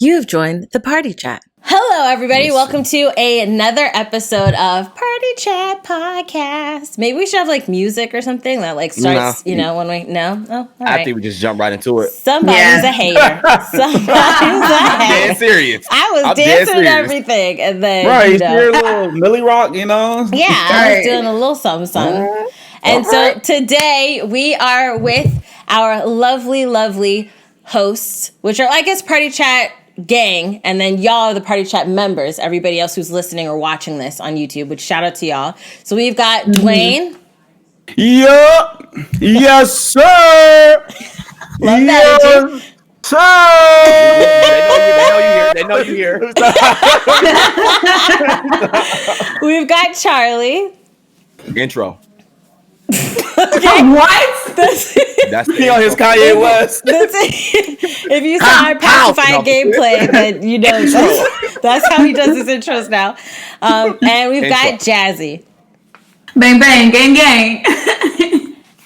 You have joined the Party Chat. Hello, everybody. Welcome to another episode of Party Chat Podcast. Maybe we should have like music or something that like starts, when we... No? Oh, all right. I think we just jump right into it. Somebody's a hater. Somebody's a hater. Dead serious. I'm dancing and everything. And then, right, you're a little Millie Rock, Yeah, I was doing a little something. And so today we are with our lovely hosts, which are, I guess, Party Chat gang, and then y'all are the Party Chat members, everybody else who's listening or watching this on YouTube, which shout out to y'all. So we've got Dwayne. Yup. Yes, sir. Love that energy. Sir. They know you here. We've got Charlie. Intro. Okay. What? That's He on his Kanye West. If you saw our pacifying gameplay, then you know that's how he does his intros now. And we've got Jazzy. Bang, bang, gang, gang.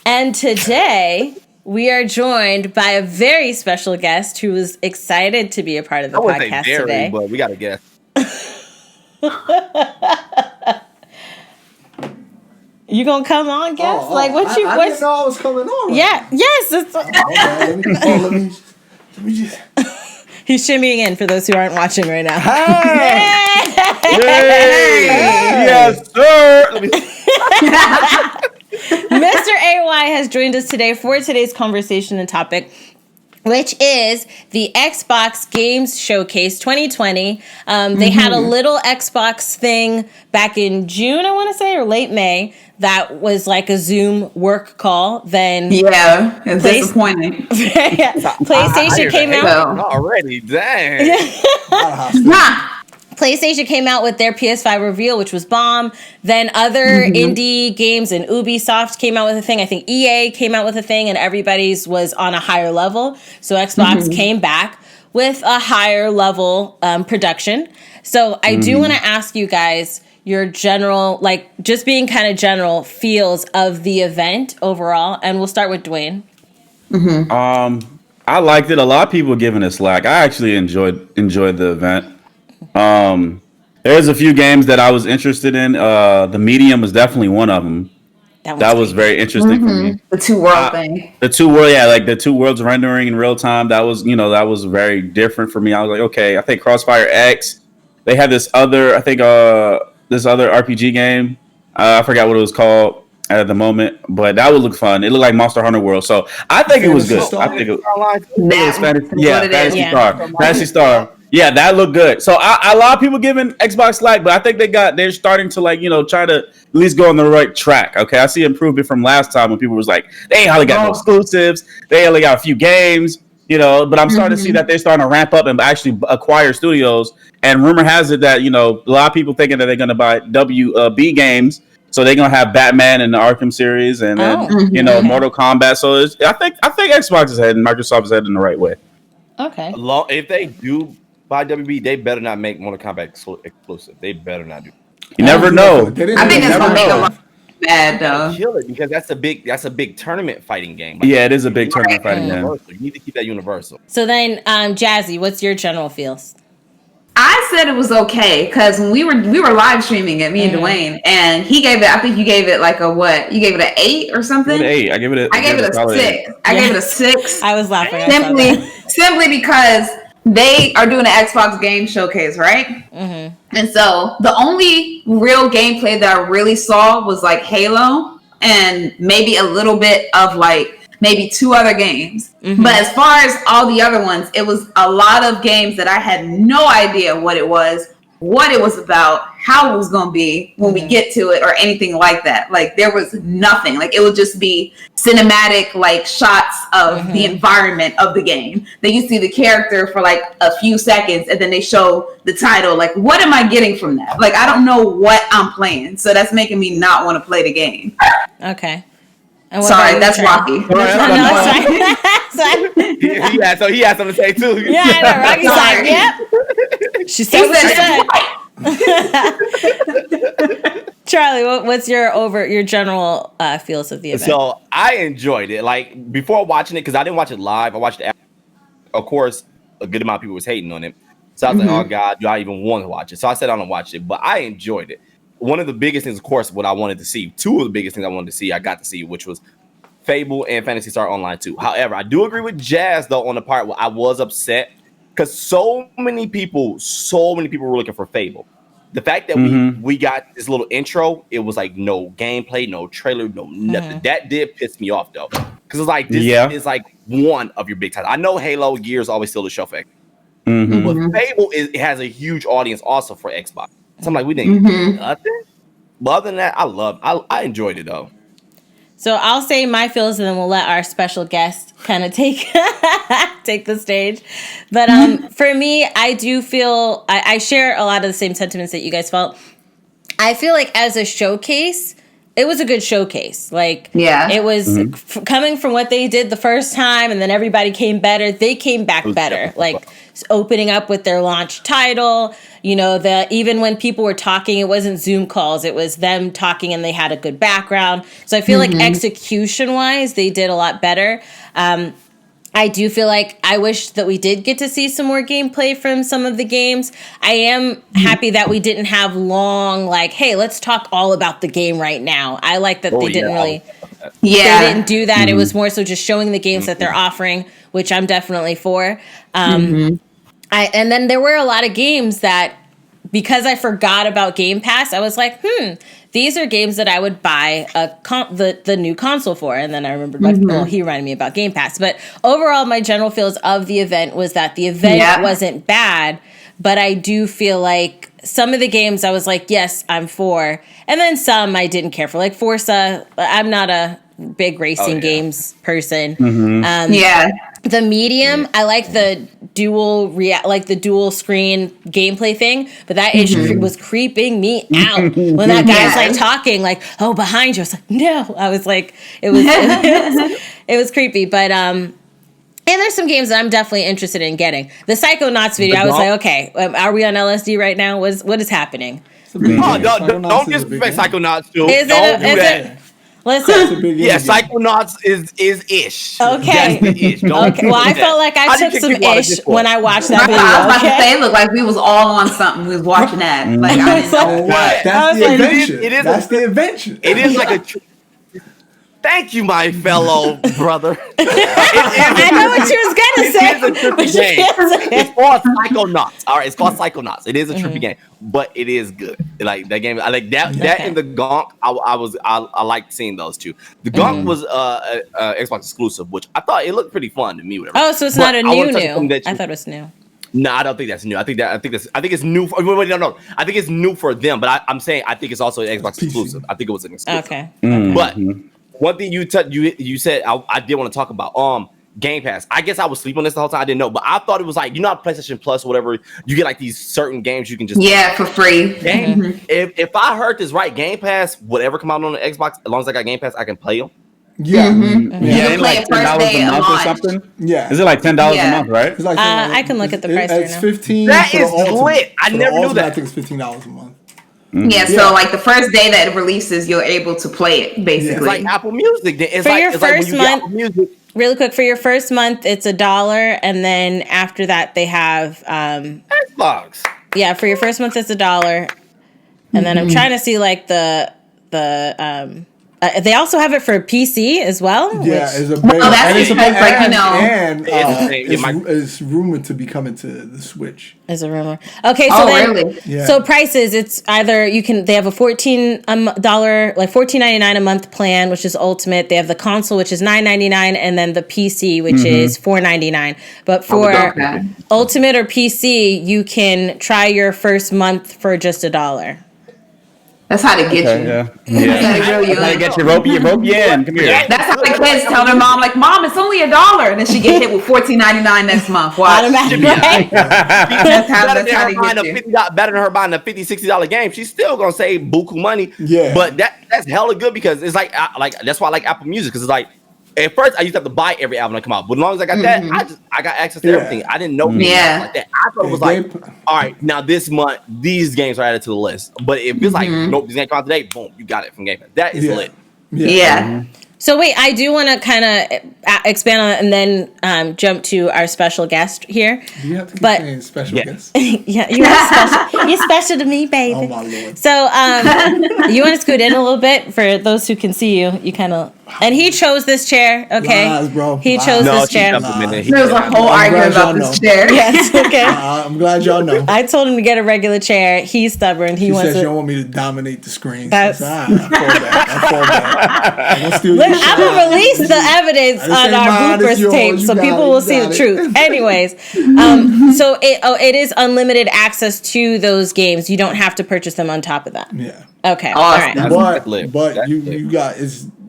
And today we are joined by a very special guest who was excited to be a part of the podcast today. But we got to guess. You gonna come on, guess? I didn't know I was coming on. Yeah. Yes. It's... Let me just. He's shimmying in for those who aren't watching right now. Hey. Yes, sir. Mr. AY has joined us today for today's conversation and topic, which is the Xbox Games Showcase 2020. They had a little Xbox thing back in June, I want to say, or late May, that was like a Zoom work call. Then it's disappointing. PlayStation came out already. Dang. PlayStation came out with their PS5 reveal, which was bomb. Then other indie games and Ubisoft came out with a thing. I think EA came out with a thing, and everybody's was on a higher level. So Xbox came back with a higher level production. So I do want to ask you guys your general, like just being kind of general feels of the event overall. And we'll start with Dwayne. I liked it. A lot of people were giving it slack. I actually enjoyed the event. There's a few games that I was interested in. The Medium was definitely one of them. That was very interesting for me. The two world thing. The two worlds rendering in real time. That was very different for me. I was like, okay, I think Crossfire X. They had this other RPG game. I forgot what it was called at the moment, but that would look fun. It looked like Monster Hunter World, so I think it was good. I think it was Fantasy Star. Yeah, that looked good. So a lot of people giving Xbox slack, but I think they're starting to try to at least go on the right track. Okay, I see improvement from last time when people was like, they ain't hardly got no exclusives, they only got a few games, but I'm starting to see that they're starting to ramp up and actually acquire studios. And rumor has it that a lot of people thinking that they're going to buy WB games, so they're going to have Batman and the Arkham series, and then Mortal Kombat. So I think Xbox is heading, Microsoft is heading the right way. Okay. If they do buy WB, they better not make Mortal Kombat exclusive. They better not do. You never know. I think it's going to make a lot bad though. Kill it, because that's a big tournament fighting game. Yeah, it is a big tournament fighting game. You need to keep that universal. So then, Jazzy, what's your general feels? I said it was okay because when we were live streaming it, me and Dwayne, and he gave it. I think you gave it like a what? You gave it an 8 or something. 8. I gave it a 6. I gave it a 6. I was laughing. Simply because they are doing an Xbox game showcase, right? And so the only real gameplay that I really saw was like Halo and maybe a little bit of like maybe 2 other games. But as far as all the other ones, it was a lot of games that I had no idea what it was about, how it was going to be when we get to it, or anything like that. Like there was nothing. Like it would just be cinematic, like shots of the environment of the game. Then you see the character for like a few seconds, and then they show the title. Like, what am I getting from that? Like, I don't know what I'm playing. So that's making me not want to play the game. Okay. Sorry, that's Rocky. He had something to say too. Yeah, I know. Rocky's like, yep. She said what she said. Charlie, what's your general feels of the event? So I enjoyed it. Like before watching it, because I didn't watch it live. I watched it. Of course, a good amount of people was hating on it. So I was like, oh God, do I even want to watch it? So I sat down and watched it, but I enjoyed it. One of the biggest things, of course, what I wanted to see, two of the biggest things I wanted to see, I got to see, which was Fable and Phantasy Star Online 2. However, I do agree with Jazz though on the part where I was upset because so many people were looking for Fable. The fact that we got this little intro, it was like no gameplay, no trailer, no nothing. That did piss me off though, because it's like this is like one of your big titles. I know Halo, Gears always still the show factor, but Fable it has a huge audience also for Xbox. So I'm like, we didn't get nothing. But other than that, I enjoyed it though. So I'll say my feels, and then we'll let our special guest kind of take the stage. But for me, I do feel I share a lot of the same sentiments that you guys felt. I feel like as a showcase, it was a good showcase. Like, it was coming from what they did the first time, and then everybody came better. They came back better. Like opening up with their launch title. You know, even when people were talking, it wasn't Zoom calls. It was them talking, and they had a good background. So I feel like execution-wise, they did a lot better. I do feel like I wish that we did get to see some more gameplay from some of the games. I am happy that we didn't have long, like, hey, let's talk all about the game right now. I like that they didn't really... They didn't do that. It was more so just showing the games that they're offering, which I'm definitely for. And then there were a lot of games that, because I forgot about Game Pass, I was like, these are games that I would buy the new console for. And then I remembered, he reminded me about Game Pass. But overall, my general feels of the event was that the event wasn't bad, but I do feel like some of the games I was like, yes, I'm for. And then some I didn't care for. Like Forza, I'm not a big racing games person. The Medium, I like the dual screen gameplay thing, but that was creeping me out when that guy's like talking, like, oh, behind you. I was like, no. I was like, it was creepy, but and there's some games that I'm definitely interested in getting. The Psychonauts video, I was like, okay, are we on LSD right now? What is happening? Don't disrespect Psychonauts too. Don't do that. Listen, Psychonauts is ish. Okay. That's the ish. Okay. Well, I felt like I took some ish when I watched that video. I was about to say, it looked like we was all on something. We was watching that. Like, I didn't know what. That's the invention. That's the invention. It is like a... Thank you, my fellow brother. I know what you was gonna say. It is a trippy game. It's called Psychonauts. All right, it's called Psychonauts. It is a trippy game, but it is good. Like that game, I like that. That and the Gonk. I liked seeing those two. The Gonk was Xbox exclusive, which I thought it looked pretty fun to me. Whatever. Oh, so it's not a new. I thought it was new. No, I don't think that's new. I think it's new. No. I think it's new for them, but I'm saying I think it's also an Xbox exclusive. I think it was an exclusive. Okay. But one thing you said I did want to talk about Game Pass. I guess I was sleeping on this the whole time. I didn't know, but I thought it was like, you know, PlayStation Plus or whatever. You get like these certain games you can just for free. If I heard this right, Game Pass, whatever come out on the Xbox, as long as I got Game Pass, I can play them. Yeah, ain't like $10 a month or something. Yeah, is it like $10 a month? Right? It's like I can look at the price right now. It's 15. That is lit. I never knew that. I think it's $15 a month. So like the first day that it releases, you're able to play it basically. It's like Apple Music. It's for like, your it's first like when you month. Really quick, for your first month, it's $1, and then after that, they have Xbox. Yeah, for your first month, it's $1, and then I'm trying to see like the they also have it for PC as well. Yeah, it's a big, that's because like you know, and it's rumored to be coming to the Switch. Is a rumor. Okay, so really? So prices, it's either they have a $14 like $14.99 a month plan, which is Ultimate. They have the console, which is $9.99, and then the PC, which is $4.99. But for Ultimate or PC, you can try your first month for just $1. That's how to get you. That's how to get you rope you in. Come here. That's how the kids tell their mom, like, Mom, it's only $1, and then she get hit with $14.99 next month. Watch. Right? That's how they get you. Better than her buying a $50, $60 game. She's still gonna save buku money. Yeah, but that's hella good because it's like that's why I like Apple Music, because it's like, at first I used to have to buy every album that come out, but as long as I got that, I got access to everything. I didn't know like that. I thought it was like, all right, now this month these games are added to the list. But if it's like, nope, these games come out today, boom, you got it from Game Pass. That is lit. So wait, I do want to kind of expand on it and then jump to our special guest here. Do you have to keep saying special guest? Yeah, you are special. You're special to me, baby. Oh my Lord. So you want to scoot in a little bit for those who can see you. You kind of, and he chose this chair. Okay, Lies, bro. He Lies. chose this chair. There's a whole argument about this chair. Yes, okay. I'm glad y'all know. I told him to get a regular chair. He's stubborn. He wants says to. you don't want me to dominate the screen. That's. I fall back. I'm gonna release the evidence on our bloopers tape so people will see the truth. Anyways, so it is unlimited access to those games. You don't have to purchase them on top of that. Yeah. Okay. All right. But you got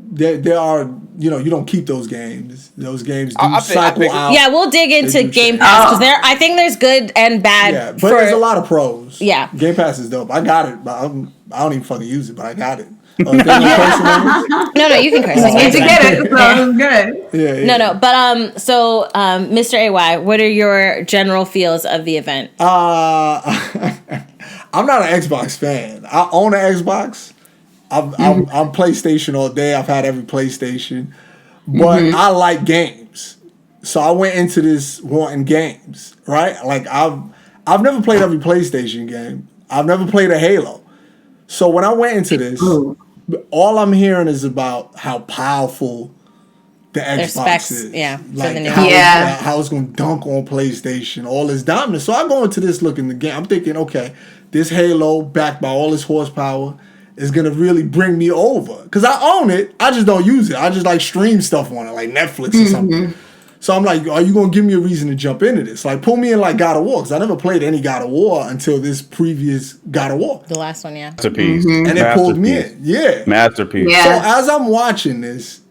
there are, you don't keep those games. Those games do cycle out. Yeah, we'll dig into Game Pass because I think there's good and bad. Yeah, but there's a lot of pros. Yeah, Game Pass is dope. I got it, but I don't even fucking use it, but I got it. No, you can curse. You get it, so it's good. Yeah. No. But so Mr. AY, what are your general feels of the event? I'm not an Xbox fan. I own an Xbox. I'm PlayStation all day. I've had every PlayStation, but I like games, so I went into this wanting games. Right? Like I've never played every PlayStation game. I've never played a Halo. So when I went into this, all I'm hearing is about how powerful the Xbox is. Yeah, like how it's going to dunk on PlayStation, all this dominance. So I go into this looking the game. I'm thinking, okay, this Halo backed by all this horsepower is going to really bring me over. Because I own it. I just don't use it. I just like stream stuff on it, like Netflix or something. So I'm like, are you going to give me a reason to jump into this? Like, pull me in like God of War. Because I never played any God of War until this previous God of War. The last one, yeah. Masterpiece. And it pulled me in. Yeah. Masterpiece. Yeah. So as I'm watching this,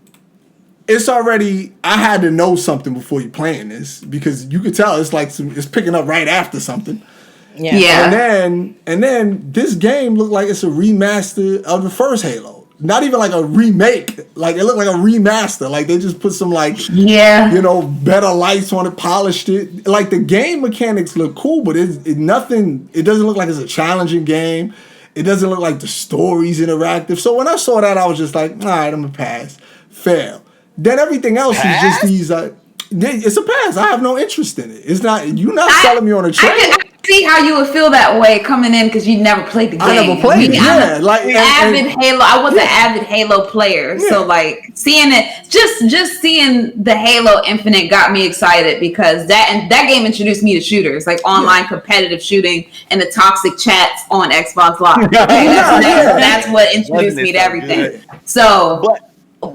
it's already, I had to know something before you playing this. Because you could tell it's like it's picking up right after something. Yeah. And then this game looked like it's a remaster of the first Halo. Not even like a remake. Like it looked like a remaster. Like they just put some better lights on it, polished it. Like the game mechanics look cool, but it doesn't look like it's a challenging game. It doesn't look like the story's interactive. So when I saw that, I was just like, all right, I'm gonna pass. Fail. Then everything else is just these it's a pass. I have no interest in it. It's not, you're not selling me on a trade. I can see how you would feel that way coming in because you never played the game. I never played it. I was an avid Halo player. So like seeing it, just seeing the Halo Infinite got me excited because that game introduced me to shooters, like online competitive shooting and the toxic chats on Xbox Live. That's what introduced me to everything.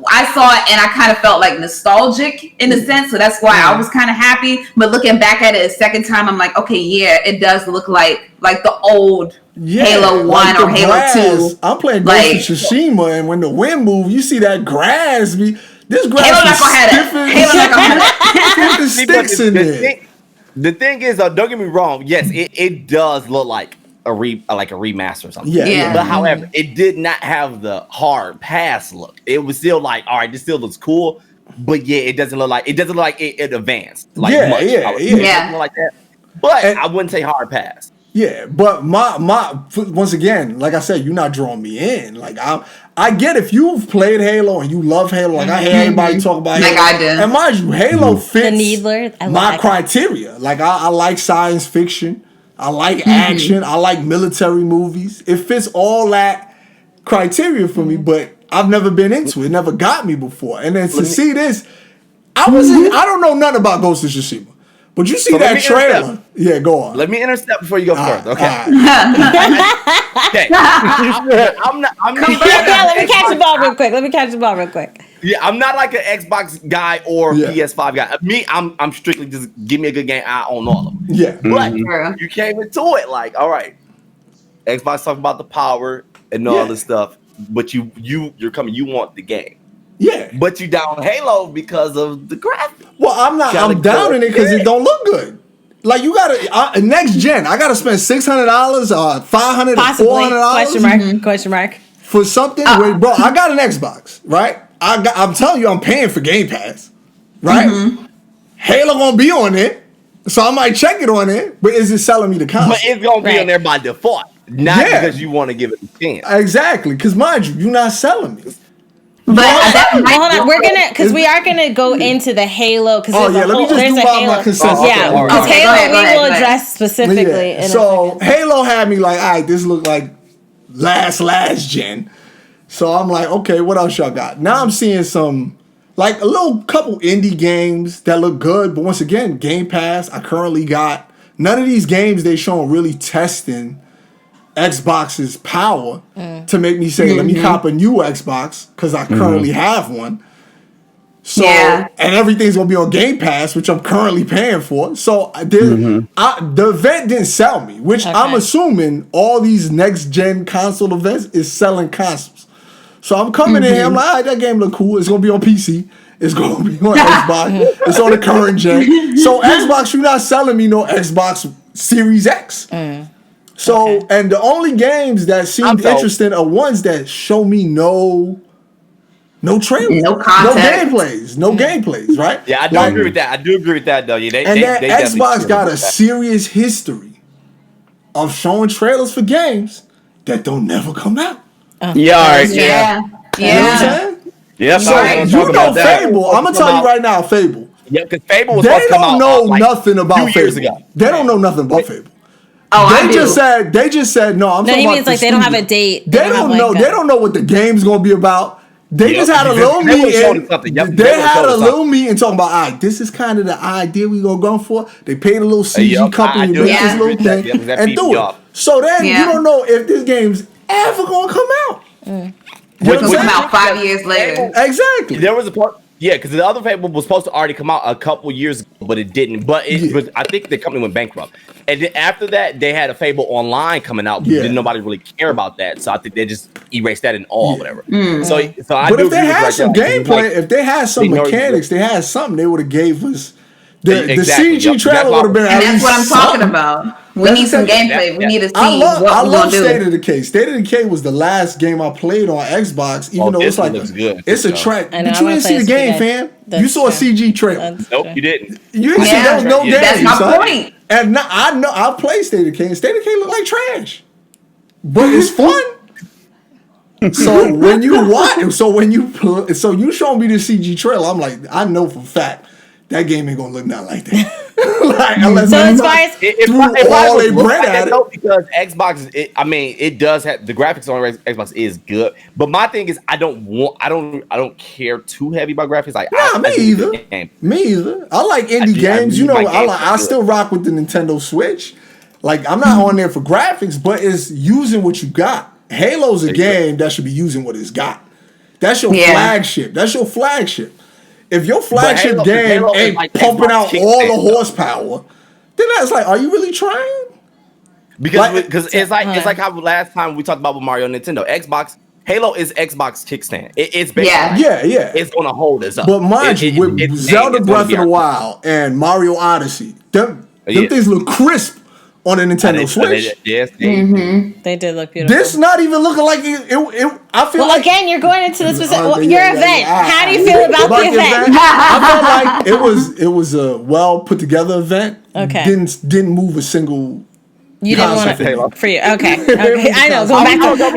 I saw it and I kind of felt like nostalgic in a sense, so that's why I was kind of happy. But looking back at it a second time, I'm like, okay, yeah, it does look like the old Halo 1 or Halo 2. I'm playing Ghost of Tsushima, and when the wind moves, you see that grass. This grass Halo not gonna have stiff as sticks in there. The thing is, don't get me wrong. Yes, it does look like a remaster or something. Yeah. But however, it did not have the hard pass look. It was still like, all right, this still looks cool, but yeah, it doesn't look like it advanced much. Yeah. It doesn't look like that. But I wouldn't say hard pass. Yeah, but my once again, like I said, you're not drawing me in. Like I get if you've played Halo and you love Halo, like I hear everybody talk about Halo. Like I did. And mind you, Halo fits my criteria. Like I like science fiction. I like action. I like military movies. It fits all that criteria for me, but I've never been into it. It never got me before. And then to see this, I don't know nothing about Ghost of Tsushima. But you see that trailer. Yeah, go on. Let me intercept before you go first, okay? Okay. Let me catch the ball real quick. Yeah, I'm not like an Xbox guy or PS5 guy. Me, I'm strictly just give me a good game. I own all of them. Yeah. But you came into it like, all right, Xbox talking about the power and all this stuff, but you're coming, you want the game. Yeah. But you down Halo because of the graphics. Well, I'm downing it because it don't look good. Like you gotta next gen, I gotta spend $600, $500, $400. Question mark. For something bro, I got an Xbox, right? I'm telling you, I'm paying for Game Pass, right? Halo gonna be on it, so I might check it on it. But is it selling me the console? But it's gonna be on there by default, not because you want to give it a chance. Exactly, because mind you, you're not selling me. But hold on. We're gonna, because we are gonna go into the Halo. Because let me just do my consensus. Yeah, because Halo we will address specifically. Yeah. So Halo had me like, all right, this look like last gen. So I'm like, okay, what else y'all got? Now I'm seeing some, like a little couple indie games that look good, but once again, Game Pass. I currently got none of these games they showing really testing Xbox's power to make me say, let me cop a new Xbox because I currently have one. So and everything's gonna be on Game Pass, which I'm currently paying for. So the event didn't sell me, which I'm assuming all these next gen console events is selling consoles. So I'm coming in here, I'm like, all right, that game look cool. It's gonna be on PC. It's gonna be on Xbox. It's on the current gen. So Xbox, you're not selling me no Xbox Series X. So, and the only games that seemed interesting are ones that show me no trailers, no gameplays, right? Yeah, I do agree with that. I do agree with that, though. Yeah, they Xbox got a serious history of showing trailers for games that don't never come out. Yeah, all right. You know what I'm saying? Yeah, so you know Fable. I'm gonna tell you right now, Fable. Yeah, because Fable was supposed to come out. They don't know nothing about 2 years Fable. ago. They don't know nothing about Fable. They just said no. I'm talking he about means like they don't have a date. They don't know. They don't know what the game's gonna be about. They just had a little meeting. They had a little meeting talking about, all right, this is kind of the idea we gonna go for. They paid a little CG company to make this little thing and do it. So then you don't know if this game's ever gonna come out. Which will come out 5 years later. Exactly. There was a part. Yeah, because the other Fable was supposed to already come out a couple years ago, but it didn't. But I think the company went bankrupt. And then after that, they had a Fable Online coming out, but didn't nobody really care about that. So I think they just erased that in all, whatever. So I but do if they had some gameplay, if they had some mechanics, they had something, they would have gave us the CG trailer would have been. And that's what I'm talking about. We need some gameplay. We need to see what we're gonna do. State of Decay. State of Decay was the last game I played on Xbox, even though it's like it's a track. But you didn't see the game, fam. You saw a CG trailer. Nope, you didn't. You didn't see there was no game. That's my point. And I know I played State of Decay, and State of Decay look like trash, but it's fun. So when you watch, so you show me the CG trailer, I'm like, I know for a fact that game ain't gonna look nothing like that. So as far as all they bread at it, because Xbox, it does have the graphics on Xbox is good, but my thing is I don't care too heavy about graphics. Like, me either. I like indie games. You know, I still rock with the Nintendo Switch. Like, I'm not on there for graphics, but it's using what you got. Halo's a game that should be using what it's got. That's your flagship. That's your flagship. If your flagship game ain't like pumping out all the horsepower, then that's like, are you really trying? Because it's like how last time we talked about with Mario and Nintendo. Halo is Xbox kickstand. It's basically it's gonna hold us up. But mind you, with Zelda Breath of the Wild and Mario Odyssey, them things look crisp on a Nintendo Switch. They did look beautiful. This not even looking like it. I feel like again, you're going into the specific your event. How do you feel about the event? I felt like it was a well put together event. Okay, didn't move a single. You didn't want to for you. Okay. I know. Going back to the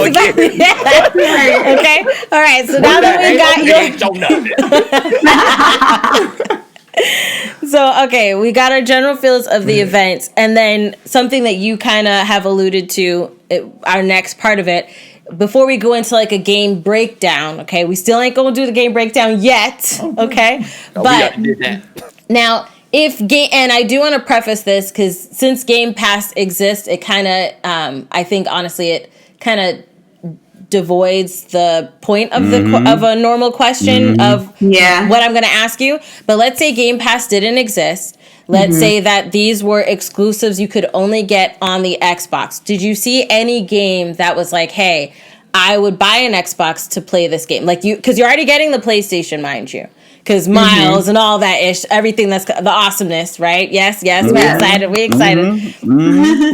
graphics. Okay. All right. So now that we got your. So, okay, we got our general feels of the event, and then something that you kind of have alluded to, our next part of it, before we go into like a game breakdown, okay? We still ain't going to do the game breakdown yet, okay? But now, and I do want to preface this, because since Game Pass exists, it kind of, I think, honestly, it kind of devoids the point of of a normal question of what I'm going to ask you. But let's say Game Pass didn't exist. Let's say that these were exclusives you could only get on the Xbox. Did you see any game that was like, hey, I would buy an Xbox to play this game? Like because you're already getting the PlayStation, mind you. Because Miles and all that ish, everything that's the awesomeness, right? Yes, we excited.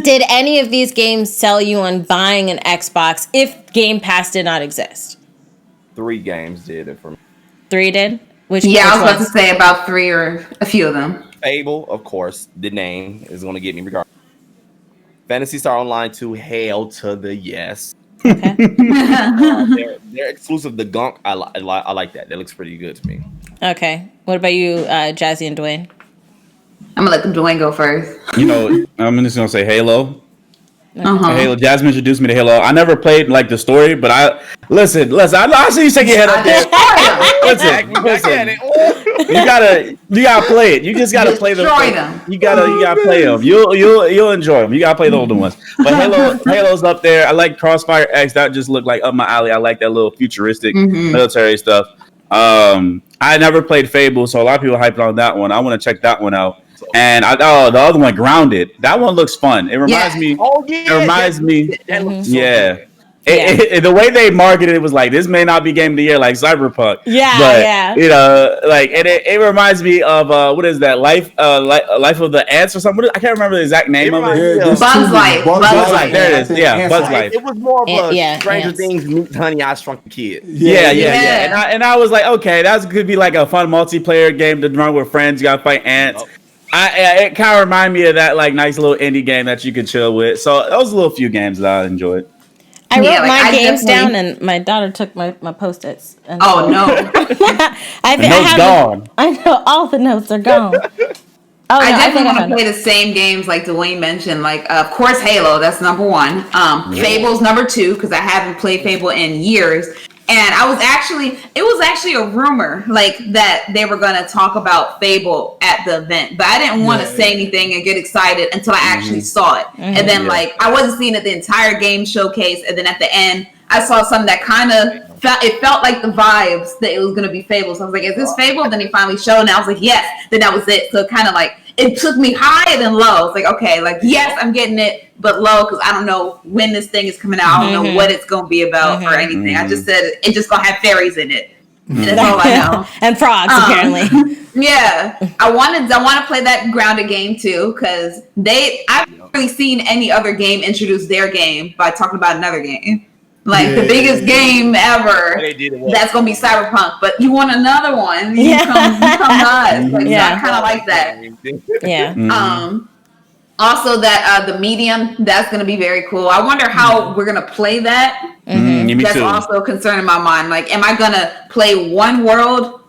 Did any of these games sell you on buying an Xbox if Game Pass did not exist? 3 games did it for me. 3 did? I was about to say about 3 or a few of them. Fable, of course, the name is going to get me regardless. Phantasy Star Online 2, hail to the yes. Okay. They're exclusive to Gunk. I like that. That looks pretty good to me. Okay. What about you, Jazzy and Dwayne? I'm gonna let Dwayne go first. I'm just gonna say Halo. Halo. Jasmine introduced me to Halo. I never played like the story, but I listen. I see you shake your head up there. Listen. You gotta play it. You just gotta play them. You gotta play them. You'll enjoy them. You gotta play the older ones. But Halo's up there. I like Crossfire X. That just looked like up my alley. I like that little futuristic military stuff. I never played Fable, so a lot of people hyped on that one. I want to check that one out. And the other one, Grounded. That one looks fun. It reminds me. Oh yeah. It reminds me. That looks The way they marketed it was like, this may not be game of the year like Cyberpunk. But it reminds me of what is that? Life of the Ants or something. I can't remember the exact name of it. Bug's Life. Bug's Life. There it is. Yeah, Bug's Life. It was more of a Stranger Things meet Honey, I Shrunk the Kid. Yeah. And I was like, okay, that could be like a fun multiplayer game to run with friends. You gotta fight ants. It kind of reminded me of that like nice little indie game that you could chill with. So those little few games that I enjoyed. I wrote my games down, and my daughter took my Post-its. Oh no! Gone. I know all the notes are gone. I definitely want to play the same games like Dwayne mentioned. Like, of course, Halo. That's number one. Fable's number two because I haven't played Fable in years. And it was actually a rumor like that they were going to talk about Fable at the event, but I didn't want to say anything and get excited until I actually saw it. And then I wasn't seeing it the entire game showcase. And then at the end, I saw something that kind of felt like the vibes that it was going to be Fable. So I was like, is this Fable? Then he finally showed and I was like, yes, then that was it. So kind of it took me high and then low. It's like, okay, yes, I'm getting it, but low because I don't know when this thing is coming out. I don't know what it's going to be about or anything. I just said it's just going to have fairies in it. And that's all I know. And frogs, apparently. Yeah. I want to play that Grounded game too because I've not really seen any other game introduce their game by talking about another game. The biggest game ever. That's gonna be Cyberpunk, but you want another one? You come live. So I kind of like that. Yeah. Also, that the Medium, that's gonna be very cool. I wonder how we're gonna play that. That's also a concern in my mind. Am I gonna play one world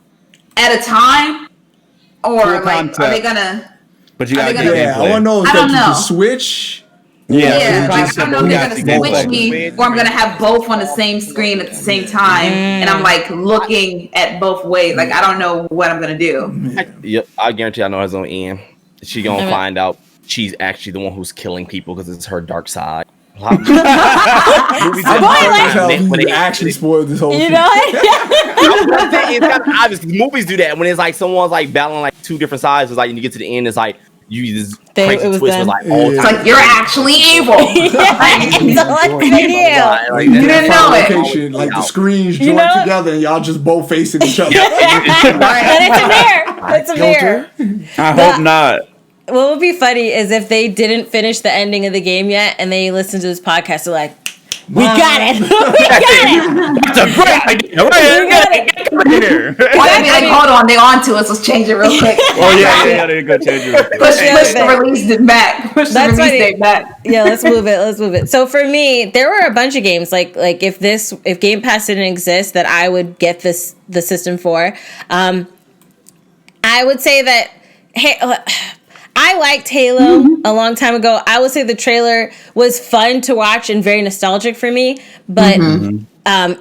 at a time, or are they gonna? But you gotta I want to know if you can switch. I don't know if they're gonna switch me or I'm gonna have both on the same screen at the same time, and I'm looking at both ways. I don't know what I'm gonna do. Yep, I guarantee I know her on end. She gonna find out she's actually the one who's killing people because it's her dark side. You actually spoiled this whole thing. It's kind of obvious. Movies do that when it's someone's battling two different sides. It's when you get to the end, it's you just crazy twist was it's you're actually evil. You didn't know it. The screens joined together and y'all just both facing each other. And it's a mirror. I hope not. What would be funny is if they didn't finish the ending of the game yet and they listen to this podcast, they're like, we got it. We got it. That's a great idea. Come here. Hold on, they're on to us. Let's change it real quick. They're going to change it real quick. Push the release date back. Push the release date back. Yeah, let's move it. So for me, there were a bunch of games if Game Pass didn't exist that I would get the system for. I would say that I liked Halo a long time ago. I would say the trailer was fun to watch and very nostalgic for me, but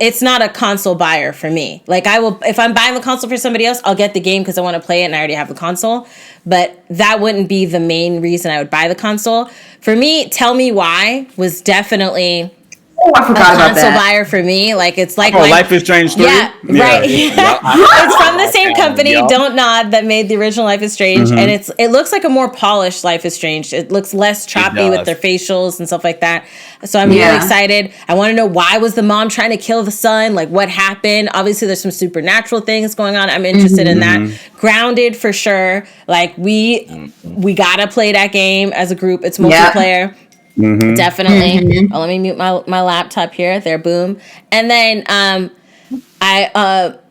it's not a console buyer for me. I will, if I'm buying the console for somebody else, I'll get the game because I want to play it and I already have the console. But that wouldn't be the main reason I would buy the console. For me, Tell Me Why was definitely I forgot about console buyer for me. It's Life is Strange 3? Yeah, right. It's from the same company, Don't Nod, that made the original Life is Strange, and it looks like a more polished Life is Strange. It looks less choppy with their facials and stuff like that. So I'm really excited. I want to know, why was the mom trying to kill the son? What happened? Obviously, there's some supernatural things going on. I'm interested in that. Grounded for sure. We gotta play that game as a group. It's multiplayer. Definitely. Let me mute my laptop here. There, boom. And then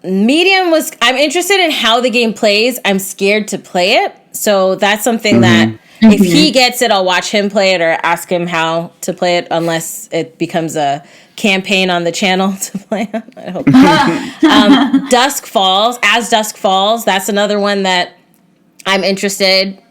Medium was, I'm interested in how the game plays. I'm scared to play it. So that's something that If he gets it, I'll watch him play it or ask him how to play it, unless it becomes a campaign on the channel to play on. I hope. Dusk Falls. That's another one that I'm interested.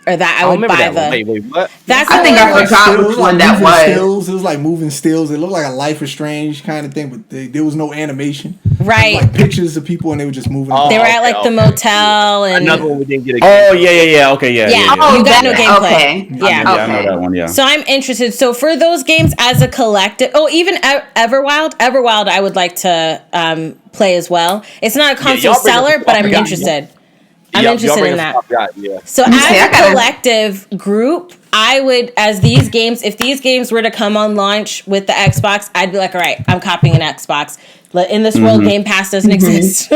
Or that I would buy the. Wait, what? I think I forgot which one that was. It was like moving stills. It looked like a Life is Strange kind of thing, but there was no animation. Right. Like pictures of people and they were just moving. They were at like the motel and. Another one we didn't get. Oh yeah. Okay, yeah. Oh, you got no gameplay. Okay. Yeah, I know that one. Yeah. So I'm interested. So for those games as a collective, even Everwild, I would like to play as well. It's not a console seller, but I'm interested. I'm interested in that. So as a collective group, I would, if these games were to come on launch with the Xbox, I'd be like, all right, I'm copying an Xbox. In this world, Game Pass doesn't exist.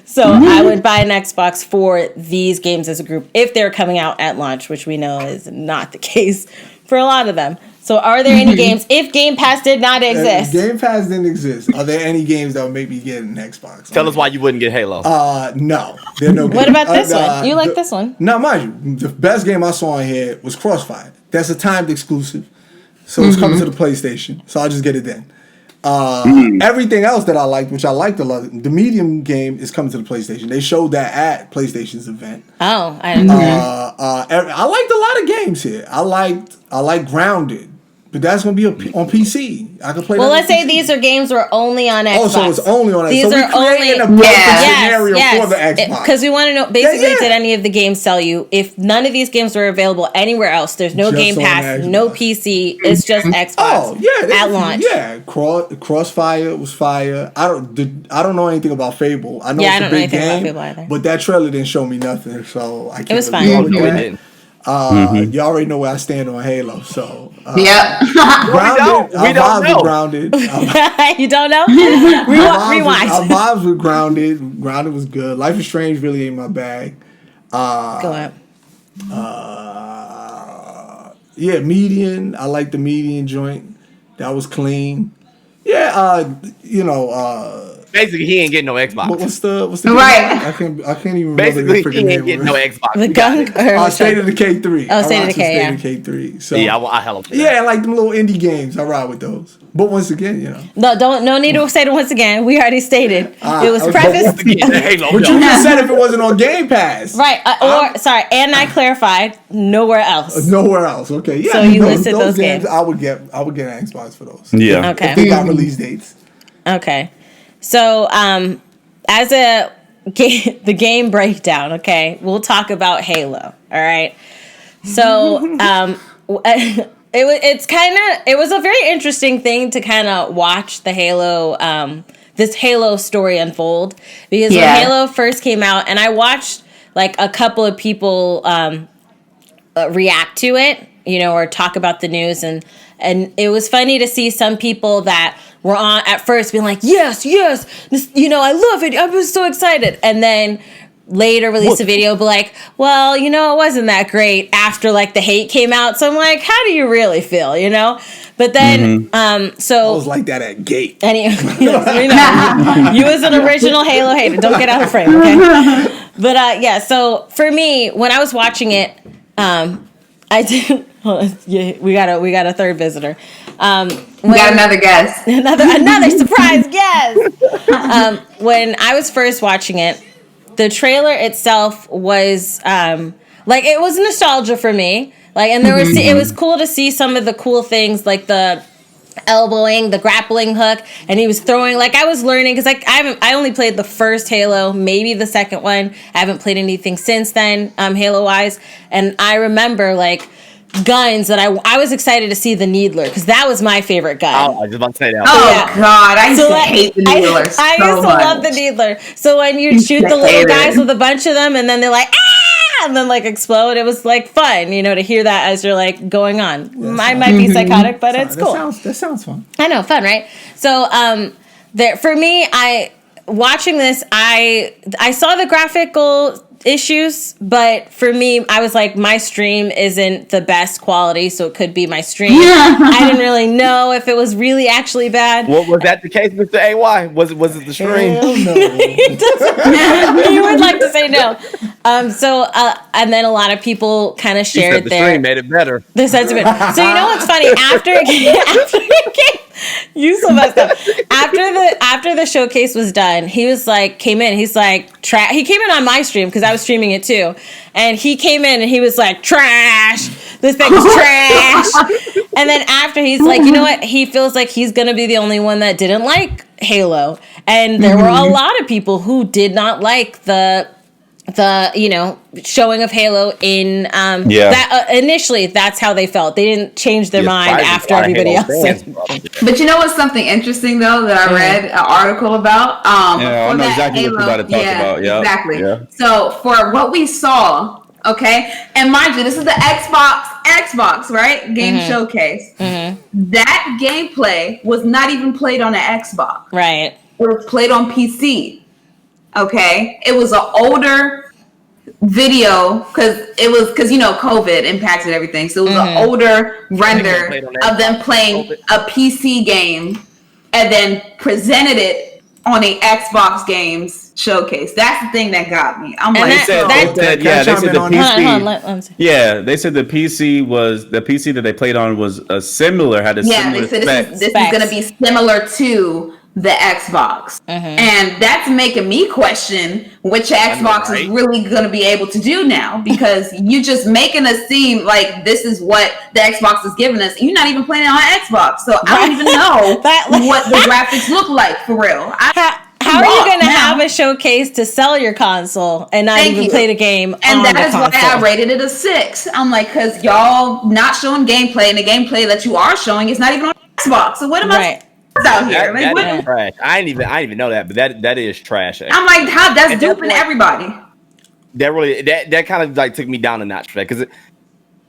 So I would buy an Xbox for these games as a group if they're coming out at launch, which we know is not the case for a lot of them. So are there any games, if Game Pass did not exist? Game Pass didn't exist. Are there any games that would make me get an Xbox? Tell us why you wouldn't get Halo. No. There are no games. What about this one? You like this one? No, mind you, the best game I saw in here was Crossfire. That's a timed exclusive. So it's coming to the PlayStation. So I'll just get it then. Everything else that I liked, which I liked a lot, the Medium game is coming to the PlayStation. They showed that at PlayStation's event. Oh, I didn't know that. I liked a lot of games here. I like Grounded. But that's going to be on PC. I can play. Well, let's say these are games were only on Xbox. Oh, so it's only on Xbox. These so are only a perfect scenario for the Xbox. Because we want to know, basically, did any of the games sell you? If none of these games were available anywhere else, there's no Game Pass, no PC, it's just Xbox. Oh, yeah. At launch. Yeah, Crossfire was fire. I don't know anything about Fable. I know it's a big game, but that trailer didn't show me nothing, so I can't. It was fine. No, it didn't. You already know where I stand on Halo, so Grounded. We don't know. Grounded. You don't know? Rewind. Our vibes were Grounded. Grounded was good. Life is Strange really ain't my bag. Go ahead. Median. I like the Median joint. That was clean. Yeah, Basically, he ain't getting no Xbox. What's the right? I can't even Basically, remember the he freaking ain't getting no Xbox. The gunk? State of Decay 3. Oh, State of Decay, State of Decay 3. So yeah, I hella play I like them little indie games. I ride with those. But once again, No need to say it once again. We already stated. It was prefaced. But you just said if it wasn't on Game Pass. Right. And I clarified, nowhere else. Nowhere else. Okay. Yeah. So you listed those games. I would get an Xbox for those. Yeah. Okay. If they got release dates. Okay. So, as the game breakdown, okay, we'll talk about Halo. All right. So, it was a very interesting thing to kind of watch the Halo, this Halo story unfold, because when Halo first came out, and I watched like a couple of people react to it, or talk about the news, and it was funny to see some people that were on at first being like, yes, this, I love it. I was so excited. And then later release a video, but like, well, it wasn't that great after like the hate came out. So I'm like, how do you really feel, But then, so. I was like that at Gate. Anyway, you was an original Halo hater. Don't get out of frame, okay? But so for me, when I was watching it, I did. We got a third visitor. We got another guest. another surprise guest. When I was first watching it, the trailer itself was it was nostalgia for me. And there was it was cool to see some of the cool things, like the elbowing, the grappling hook, and he was throwing. I was learning because I only played the first Halo, maybe the second one. I haven't played anything since then, Halo wise. And I remember guns that I was excited to see the Needler, because that was my favorite gun. Oh, I was about to say that. God, I used to hate the Needler. I used to love the Needler. So when you shoot the little guys with a bunch of them, and then they're like, ah, and then explode, it was fun, to hear that as you're going on. I might be psychotic, but it's cool. That sounds fun. I know, fun, right? So for me, watching this, I saw the graphical issues, but for me, I was like, my stream isn't the best quality, so it could be my stream. I didn't really know if it was really actually bad. What was that the case, Mr. AY? Was it the stream? Hell no. He would like to say no. And then a lot of people kind of shared the stream made it better. The sentiment. So you know what's funny? After it came, you so messed up. After the showcase was done, he was like, came in. He's like, he came in on my stream because I was streaming it too, and he came in and he was like, trash. This thing is trash. And then after, he's like, you know what? He feels like he's gonna be the only one that didn't like Halo, and there were a lot of people who did not like the showing of Halo in that initially that's how they felt. They didn't change their mind after everybody else said. But you know what's something interesting though that I read an article about? I know exactly what you're about to talk about. Yeah, exactly. Yeah. So for what we saw, okay, and mind you, this is the Xbox, right? Game showcase. That gameplay was not even played on an Xbox. Right. It was played on PC. Okay, it was an older video because COVID impacted everything, so it was an older render of them playing a PC game and then presented it on a Xbox games showcase. That's the thing that got me. I'm like, they said the PC. Yeah, they said the PC that they played on was similar. Had a similar. They said this is going to be similar to the Xbox, and that's making me question which Xbox is really going to be able to do now, because you just making us seem like this is what the Xbox is giving us. You're not even playing it on Xbox, so I don't even know what the graphics look like for real. How are you going to have a showcase to sell your console and not even play the game and on that the is console? why I rated it a 6. I'm like, because y'all not showing gameplay, and the gameplay that you are showing is not even on Xbox. So what am I out here? That is trash. I didn't even know that, but that is trash. I'm like, how that's duping everybody. That really that kind of like took me down a notch for that, because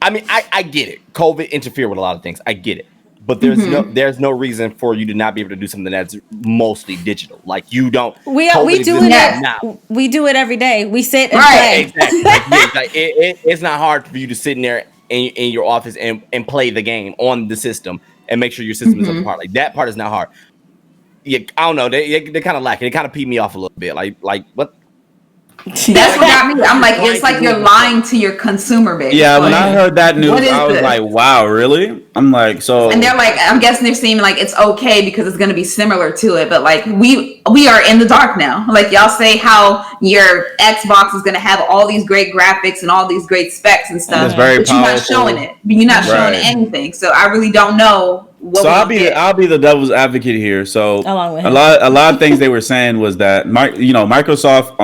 I get it. COVID interfered with a lot of things. I get it. But there's no reason for you to not be able to do something that's mostly digital. Like, you don't. We do it. We do it every day. We sit and play. Exactly. It's not hard for you to sit in there in your office and play the game on the system and make sure your system is up to par. Like, that part is not hard. Yeah, I don't know. They kind of lack it. It kind of peed me off a little bit. Like what? That's what got me. I'm like, it's like you're lying to your consumer base. Yeah, when I heard that news, I was like, wow, really? I'm like, so. And they're like, I'm guessing they're seeming like it's okay because it's going to be similar to it. But like, we are in the dark now. Like, y'all say how your Xbox is going to have all these great graphics and all these great specs and stuff. But you're not showing it. You're not showing anything. So I really don't know. I'll be the devil's advocate here. So a lot of things they were saying was that Microsoft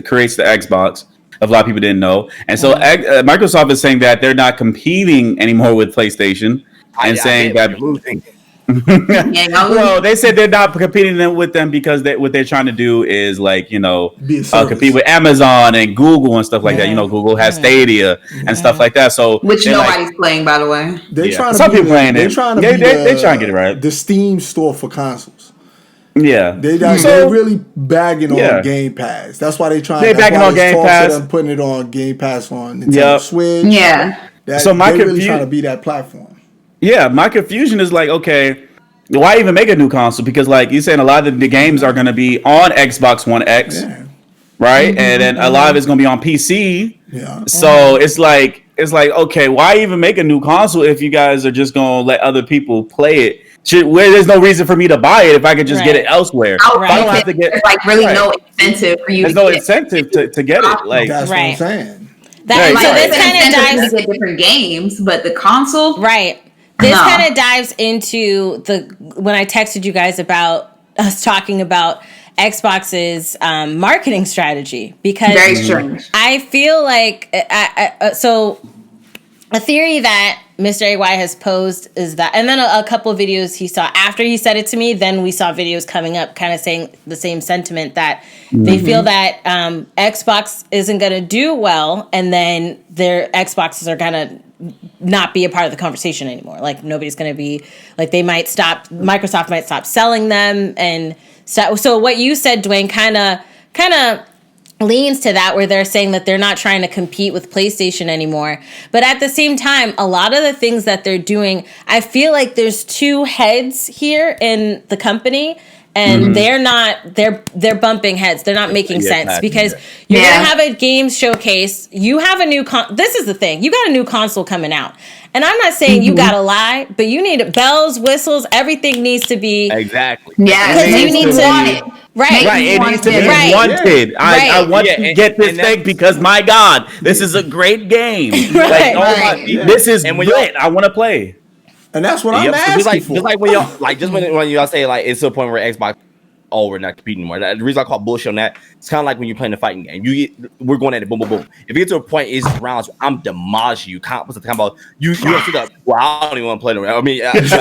creates the Xbox. A lot of people didn't know, and so Microsoft is saying that they're not competing anymore with PlayStation, and saying that losing. Well, they said they're not competing with them because what they're trying to do is compete with Amazon and Google and stuff like that. Google has Stadia and stuff like that. So which nobody's playing, by the way. They're trying to some people playing it. They're trying to get it right. The Steam store for consoles. Yeah, they're really bagging on Game Pass. That's why they're bagging on Game Pass. Them putting it on Game Pass on Nintendo Switch. Yeah. So they're really trying to be that platform. Yeah, my confusion is like, okay, why even make a new console? Because like you're saying, a lot of the games are going to be on Xbox One X, right? And then a lot of it's going to be on PC. Yeah. So it's like, okay, why even make a new console if you guys are just going to let other people play it? There's no reason for me to buy it if I could just get it elsewhere. I don't have to get no incentive for you. There's no incentive to get it. Like that's what I'm saying. So this kind of dives into different games, but the console, right? This kind of dives into when I texted you guys about us talking about Xbox's marketing strategy, because very strange. I feel like so a theory that Mr. AY has posed is that, and then a couple of videos he saw after he said it to me, then we saw videos coming up kind of saying the same sentiment, that they feel that Xbox isn't going to do well, and then their Xboxes are going to not be a part of the conversation anymore. Like, nobody's going to be, like, Microsoft might stop selling them. And so what you said, Dwayne, kind of leans to that, where they're saying that they're not trying to compete with PlayStation anymore. But at the same time, a lot of the things that they're doing, I feel like there's two heads here in the company, and they're bumping heads. They're not making sense because you're gonna have a games showcase. You have a new this is the thing. You got a new console coming out, and I'm not saying you gotta lie, but you need bells, whistles, everything needs to be exactly. Yeah, because you need to. Right. It needs to be wanted. I want to get this thing because, my God, this is a great game. This is lit. I want to play. And that's what I'm asking for. Just like when y'all say like it's to the point where Xbox, we're not competing anymore. The reason I call bullshit on that, it's kind of like when you're playing a fighting game. We're going at it, boom, boom, boom. If you get to a point, it's rounds. I'm demolishing you. What's the time about you? You don't see that. Well, I don't even want to play the round. I mean, so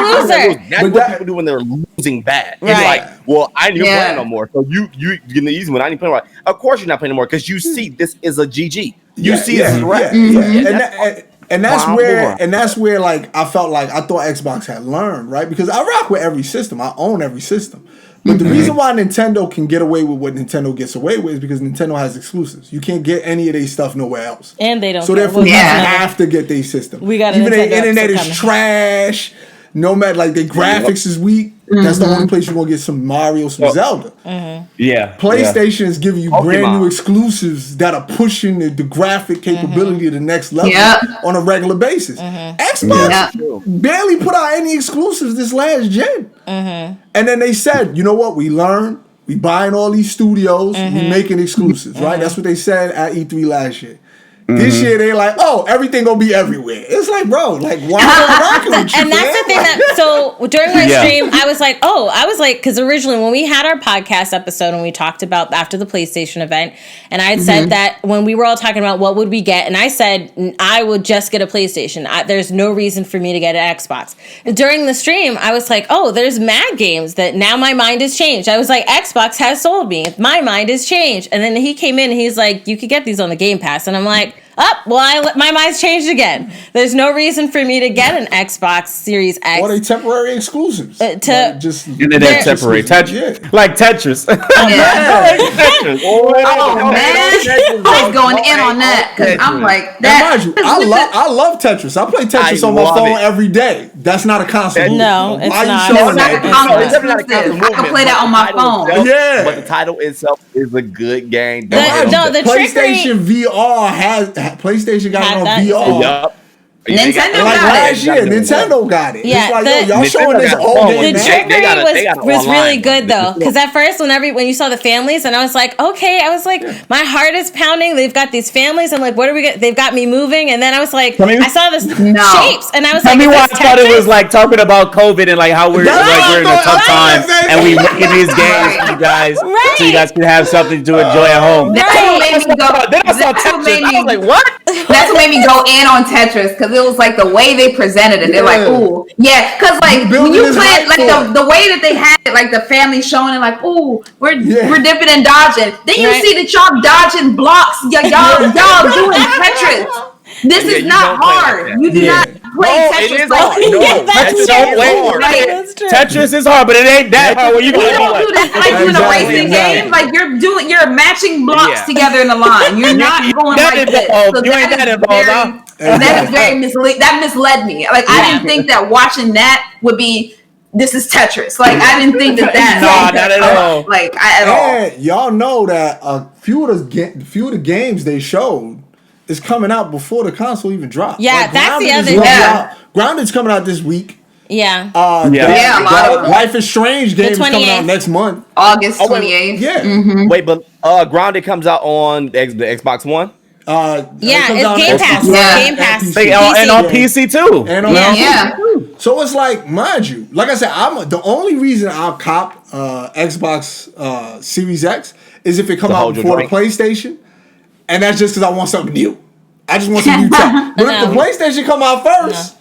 loser. That's what people do when they're losing bad. It's like, well, I ain't even playing no more. So you getting the easy one. I ain't playing right. Of course, you're not playing no more because you see this is a GG. You see this is right. And that's where like I felt like I thought Xbox had learned, right? Because I rock with every system. I own every system. But the reason why Nintendo can get away with what Nintendo gets away with is because Nintendo has exclusives. You can't get any of their stuff nowhere else. And they don't. So therefore you have to get their system. We got even their internet is trash. No matter like their graphics is weak. That's the only place you're gonna get some Mario, some Zelda. Yeah. PlayStation is giving you brand new exclusives that are pushing the graphic capability to the next level on a regular basis. Xbox barely put out any exclusives this last gen. And then they said, you know what? We learned. We buying all these studios. We making exclusives, right? That's what they said at E3 last year. This year they like, oh, everything gonna be everywhere. It's like, bro, like why am I rocking with you? And that's the thing that so during my stream, I was like, because originally when we had our podcast episode and we talked about after the PlayStation event, and I had said that when we were all talking about what would we get, and I said I would just get a PlayStation. There's no reason for me to get an Xbox. And during the stream, I was like, oh, there's mad games that now my mind has changed. I was like, Xbox has sold me. My mind has changed. And then he came in and he's like, you could get these on the Game Pass, and I'm like, my mind's changed again. There's no reason for me to get an Xbox Series X. Or they temporary exclusives. And then they temporary Tetris. Like Tetris. Tetris. Oh, man. I was going in on that because I'm like, that. Mind you, I love Tetris. I play Tetris on my phone every day. That's not a console. No, it's not. It's not a console. I can play that on my phone. Yeah. But the title itself is a good game. The PlayStation VR has PlayStation got it on VR. Yep. Nintendo like got last year, Nintendo got it. Yeah, it's like, y'all showing this whole game. The trickery was really good though, because at first when you saw the families, and I was like, okay, my heart is pounding. They've got these families. I'm like, what are we? They've got me moving, and then I was like, I saw the shapes, and I was like, I thought it was like talking about COVID and like how we're in a tough time, and we making these games for you guys, so you guys can have something to enjoy at home. That's what made me go in on Tetris because it was like the way they presented it. They're like, ooh, yeah, because like when you play it, like the way that they had it, like the family showing it, like, ooh, we're dipping and dodging. Then you see that y'all dodging blocks, y'all doing Tetris. This is not hard. You do not play Tetris. Tetris is hard, but it ain't that hard. When you don't do that like in a racing game. Like you're matching blocks together in a line. You're not going like this. So you ain't that involved. That is very misleading. That misled me. Like I didn't think that watching that would be. This is Tetris. Like I didn't think that. No, not at all. Like at all. Y'all know that a few of the games they showed is coming out before the console even drops. Yeah, like, that's the other thing. Grounded's coming out this week. Yeah. Life is Strange game is coming out next month. August 28th. Yeah. Wait, but Grounded comes out on the Xbox One? It's Game Pass. Game Pass. And on PC too. And on PC too. So it's like, mind you, like I said, the only reason I'll cop Xbox Series X is if it come out before the PlayStation. And that's just because I want something new. I just want some new tech. But if the PlayStation come out first,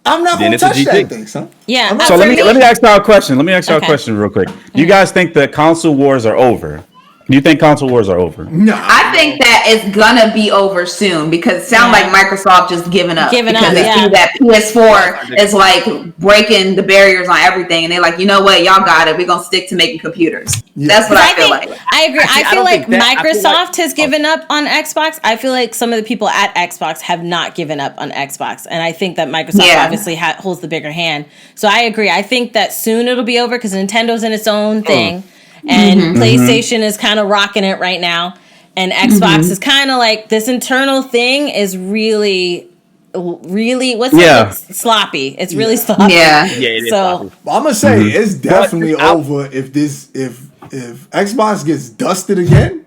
I'm not going to touch that thing, son. Yeah. So let me ask y'all a question. Let me ask y'all a question real quick. You guys think the console wars are over? Do you think console wars are over? No, I think that it's gonna be over soon because it sounds like Microsoft just giving up. Because they see that PS4 is like breaking the barriers on everything, and they're like, you know what, y'all got it. We're gonna stick to making computers. That's what I feel like. I agree. I feel like Microsoft has given up on Xbox. I feel like some of the people at Xbox have not given up on Xbox, and I think that Microsoft obviously holds the bigger hand. So I agree. I think that soon it'll be over because Nintendo's in its own thing. And PlayStation is kind of rocking it right now. And Xbox is kind of like this internal thing is really sloppy. It's really sloppy. Yeah. It is so sloppy. I'm gonna say it's definitely over if Xbox gets dusted again.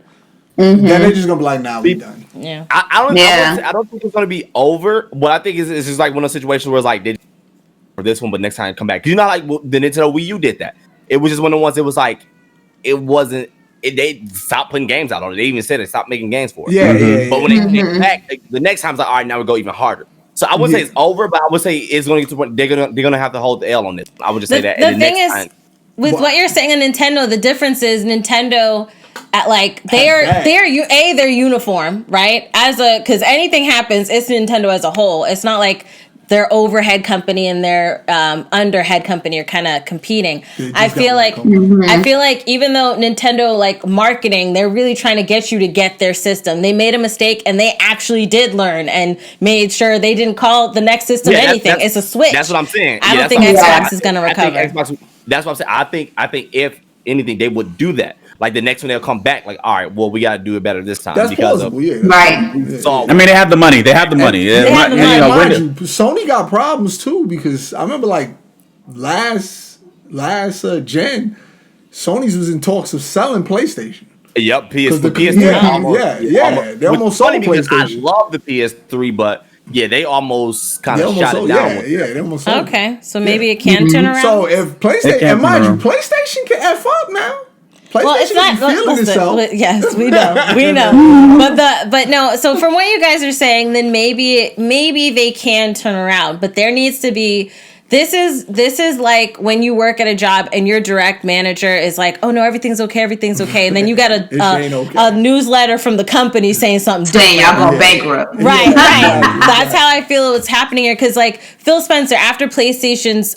Then they're just gonna be like, "Nah, we done." Yeah. I don't think it's gonna be over. What I think is it's just like one of those situations where it's like did for this one, but next time come back. 'Cause you know, like the Nintendo Wii U did that. It was just one of the ones. It was like. It wasn't. They stopped putting games out on it. They even said they stopped making games for it. Yeah. But when they came back, the next time it's like, all right, now we go even harder. So I wouldn't say it's over, but I would say it's going to get to when they're gonna have to hold the L on this. I would just say that. The thing is, with what you're saying on Nintendo, the difference is Nintendo at like they're uniform, right? Because anything happens, it's Nintendo as a whole. It's not like their overhead company and their underhead company are kind of competing. I feel like even though Nintendo like marketing, they're really trying to get you to get their system. They made a mistake and they actually did learn and made sure they didn't call the next system anything. It's a Switch. That's what I'm saying. I don't think Xbox is going to recover. That's what I'm saying. I think if anything, they would do that. Like the next one, they'll come back. Like, all right, well, we got to do it better this time. That's because possible, right. So, I mean, they have the money. They have the money. Sony got problems too because I remember like last gen, Sony's was in talks of selling PlayStation. Yep, PS3. They almost sold PlayStation. I love the PS3, but yeah, they almost kind of shot it down. They almost sold it. So maybe it can turn around. So if PlayStation, and mind you, PlayStation can F up now. Well, it's not feeling itself. Yes, we know, but no. So from what you guys are saying, then maybe they can turn around, but there needs to be. This is like when you work at a job and your direct manager is like, "Oh no, everything's okay, and then you got a newsletter from the company saying something different. Y'all going bankrupt. Right. That's how I feel it's happening here because like Phil Spencer after PlayStation's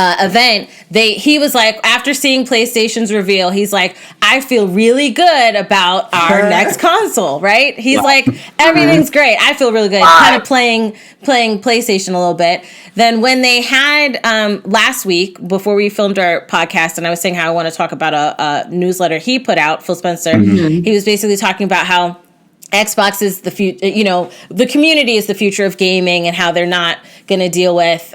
event, he was like, after seeing PlayStation's reveal, he's like, I feel really good about our next console, right? He's like, everything's great. I feel really good. Kind of playing PlayStation a little bit. Then when they had last week, before we filmed our podcast, and I was saying how I want to talk about a newsletter he put out, Phil Spencer, he was basically talking about how Xbox is the future, the community is the future of gaming and how they're not going to deal with,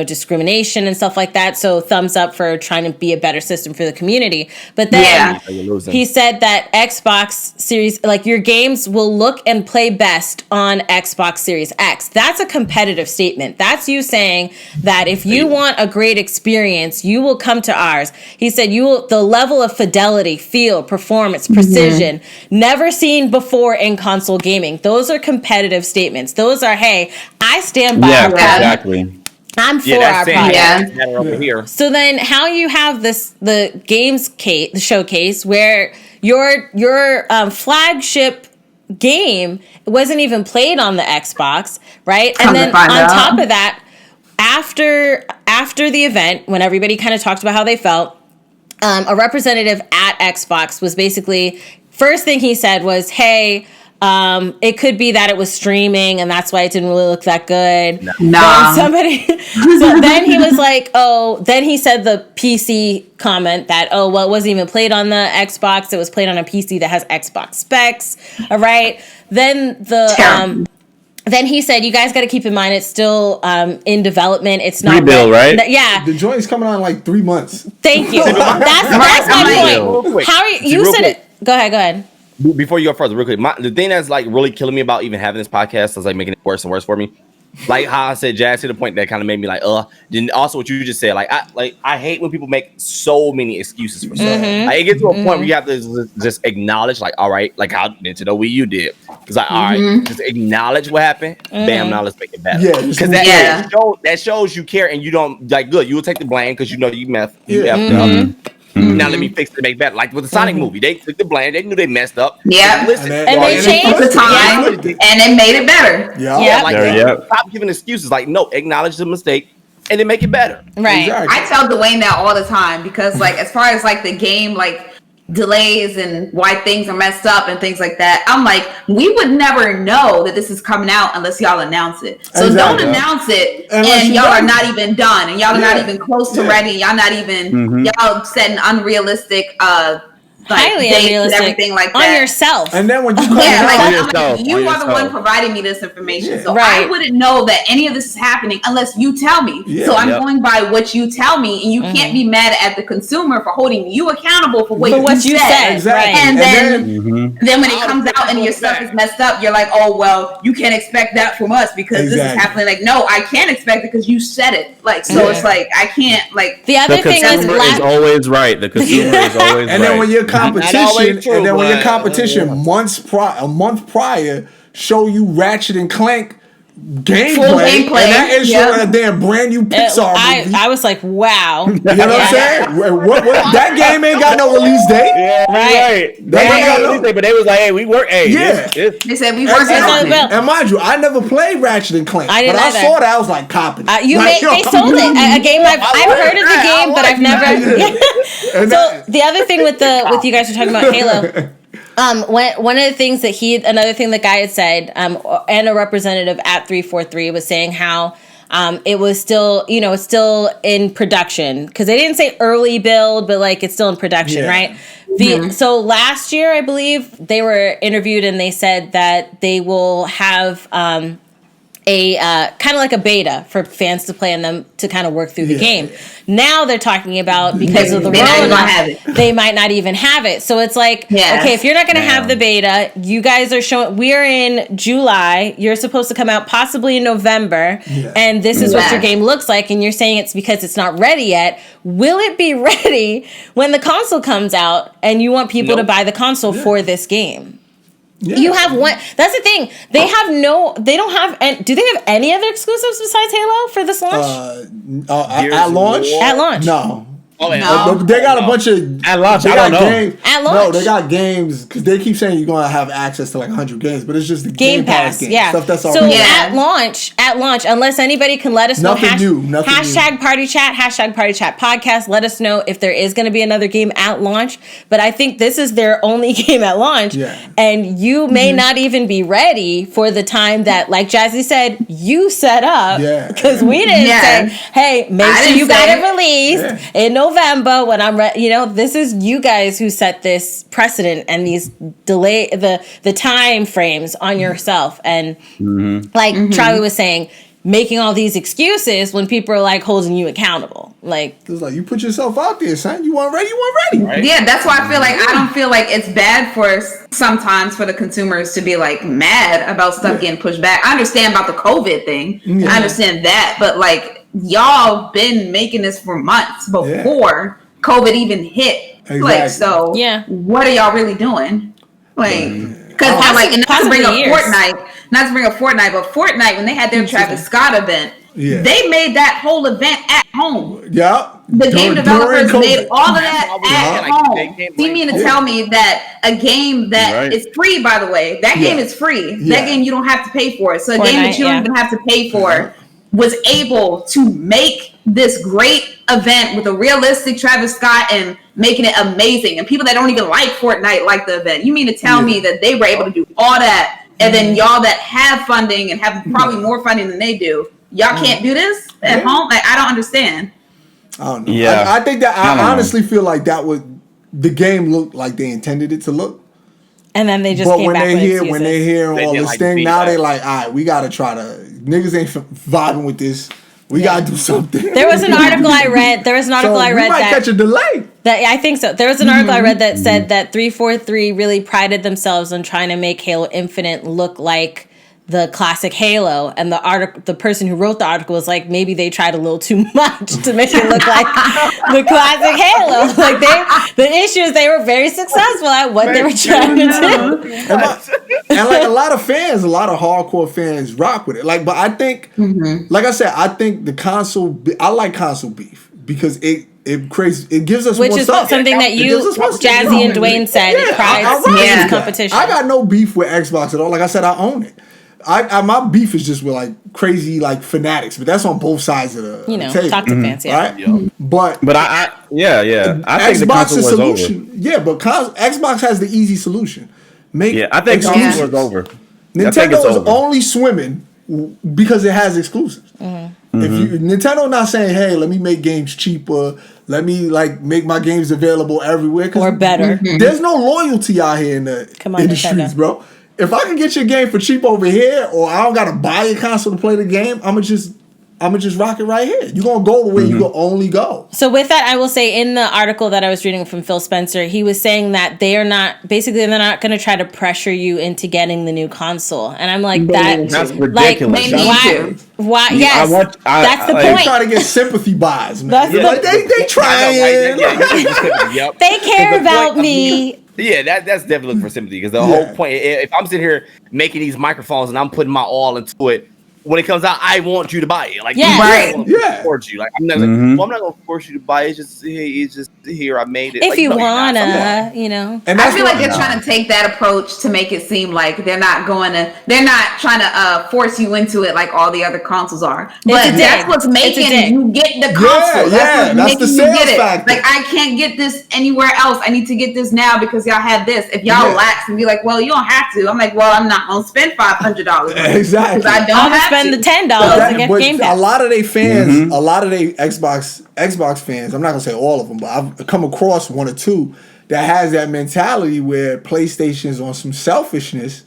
discrimination and stuff like that. So thumbs up for trying to be a better system for the community. But then he said that Xbox Series, like your games will look and play best on Xbox Series X. That's a competitive statement. That's you saying that if you want a great experience, you will come to ours. He said the level of fidelity, feel, performance, precision, never seen before in console gaming. Those are competitive statements. Those are, hey, I stand by our product. Exactly. I'm for our product. Over here. So then how you have the games the showcase where your flagship game wasn't even played on the Xbox, right? And then on top of that, after the event, when everybody kind of talked about how they felt, a representative at Xbox was basically, first thing he said was, hey, it could be that it was streaming and that's why it didn't really look that good. Nah. So then he was like, then he said the PC comment that, it wasn't even played on the Xbox. It was played on a PC that has Xbox specs. All right. Then then he said, you guys got to keep in mind, it's still in development. It's not rebuild, right? Yeah. The joint's coming on in like 3 months. Thank you. That's my point. How are you said it? Go ahead. Before you go further, real quick, the thing that's like really killing me about even having this podcast is like making it worse and worse for me. Like how I said, Jazz, to the point that kind of made me like, Then also what you just said, I hate when people make so many excuses for stuff. Like, it gets to a point where you have to just acknowledge, like, all right, like how Nintendo Wii U did. It's like, all right, just acknowledge what happened. Bam, now let's make it better. Yeah, because that shows you care and you don't like good. You will take the blame because you know you effed up. Now let me fix it to make better. Like with the Sonic movie, they took the blame. They knew they messed up. Yeah. Listen, And they changed the time, and they made it better. Stop giving excuses. Like, no, acknowledge the mistake and then make it better. Right. Exactly. I tell Dwayne that all the time because, like, as far as like the game, like delays and why things are messed up and things like that, I'm like, we would never know that this is coming out unless y'all announce it. So don't announce it and y'all are not even done and y'all are not even close to ready. Y'all not even y'all setting unrealistic highly unrealistic everything like on that yourself. And then when you come you are the one providing me this information, so I wouldn't know that any of this is happening unless you tell me. So I'm going by what you tell me, and you can't be mad at the consumer for holding you accountable for what you said. Exactly. And then when it comes out and your stuff is messed up, you're like, oh well, you can't expect that from us because this is happening. Like, no, I can't expect it because you said it. Like, so it's like I can't like. The other thing is always right. The consumer is always right. And then when your competition, a month prior show you Ratchet and Clank gameplay, and that is showing a damn brand new Pixar movie. I was like, wow. You know what I'm saying? What, that game ain't got no release date. Right. They ain't got no release date, but they was like, hey, we work. Hey, they said we working on it. And mind you, I never played Ratchet and Clank, but I saw that. I was like, copying it. They sold it. A game I've heard of the game, but I've never. So the other thing with you guys were talking about Halo. One of the things that another thing the guy had said, and a representative at 343 was saying how it was still, it's still in production because they didn't say early build, but like it's still in production, right? So last year, I believe they were interviewed and they said that they will have a kind of like a beta for fans to play in them to kind of work through the game. Now they're talking about because of the Rona, they might not even have it. So it's like, okay, if you're not going to have the beta, you guys are showing. We're in July. You're supposed to come out possibly in November, and this is what your game looks like. And you're saying it's because it's not ready yet. Will it be ready when the console comes out and you want people to buy the console for this game? Yeah. You have one. That's the thing. They don't have. Do they have any other exclusives besides Halo for this launch? At launch? At launch. No. No. They got a bunch of at launch. I don't know. Games. At launch. No, they got games because they keep saying you're gonna have access to like 100 games, but it's just the Game Pass games. Stuff that's all. So at launch, unless anybody can let us know. Nothing new. Hashtag PartyChat. Hashtag PartyChat podcast. Let us know if there is going to be another game at launch. But I think this is their only game at launch, and you may not even be ready for the time that, like Jazzy said, you set up. Because we didn't say, hey, make sure you got it released in November when I'm ready. This is you guys who set this precedent and these delay the time frames on yourself. And Charlie was saying, making all these excuses when people are like holding you accountable. Like it's like you put yourself out there, son. You weren't ready. Right? Yeah, that's why I don't feel like it's bad for sometimes for the consumers to be like mad about stuff getting pushed back. I understand about the COVID thing. I understand that, but like y'all been making this for months before COVID even hit. Exactly. Like, so what are y'all really doing? Like, because not to bring up Fortnite, but Fortnite, when they had their Travis Scott event, they made that whole event at home. The game developers made all of that at home. You mean to tell me that a game that is free, by the way, that game is free. That game you don't have to pay for it. So a game that you don't even have to pay for was able to make this great event with a realistic Travis Scott and making it amazing. And people that don't even like Fortnite like the event. You mean to tell me that they were able to do all that, and then y'all that have funding and have probably more funding than they do, y'all can't do this at home? Like, I don't understand. I don't know. I think that I honestly feel like the game looked like they intended it to look. And then they just came back with excuses. When they hear all this thing, now they like, all right, we got to try to, niggas ain't vibing with this. We got to do something. There was an article I read. We might catch a delay. I think so. There was an article I read that said that 343 really prided themselves on trying to make Halo Infinite look like the classic Halo, and the person who wrote the article was like, maybe they tried a little too much to make it look like the classic Halo. Like the issue is they were very successful at what they were trying to do. And like a lot of hardcore fans rock with it. Like, but I think, like I said, I think I like console beef because it gives us which more is stuff. something that you, Jazzy and Dwayne said. It drives competition. I got no beef with Xbox at all. Like I said, I own it. My beef is just with like crazy like fanatics, but that's on both sides of the table. Talk to fans, right? Yeah. But I think the console war's over. Yeah, but Xbox has the easy solution. I think console war's over. Nintendo is only swimming because it has exclusives. If Nintendo not saying, hey, let me make games cheaper, let me like make my games available everywhere or better. There's no loyalty out here in the streets, bro. If I can get your game for cheap over here, or I don't gotta buy a console to play the game, I'ma just rock it right here. You're gonna go the way you can only go. So with that, I will say in the article that I was reading from Phil Spencer, he was saying that they're not gonna try to pressure you into getting the new console. And I'm like, that's ridiculous. Like, why? Yes, that's the point. They're trying to get sympathy buys, man. They trying. Yep. They care about me. Yeah, that's definitely looking for sympathy because the whole point, if I'm sitting here making these microphones and I'm putting my all into it, when it comes out, I want you to buy it. Like, force you. Like, I'm not I'm not gonna force you to buy it. It's just here. I made it. If you wanna, And I feel like they're trying to take that approach to make it seem like they're not trying to force you into it like all the other consoles are. But that's what's making you get the console. That's the sales factor. Like, I can't get this anywhere else. I need to get this now because y'all have this. If y'all lax and be like, well, you don't have to. I'm like, well, I'm not gonna spend $500. Exactly. Because I don't have spend the $10 to get Game Pass. A lot of they fans, a lot of they Xbox fans, I'm not gonna say all of them, but I've come across one or two that has that mentality where PlayStation's on some selfishness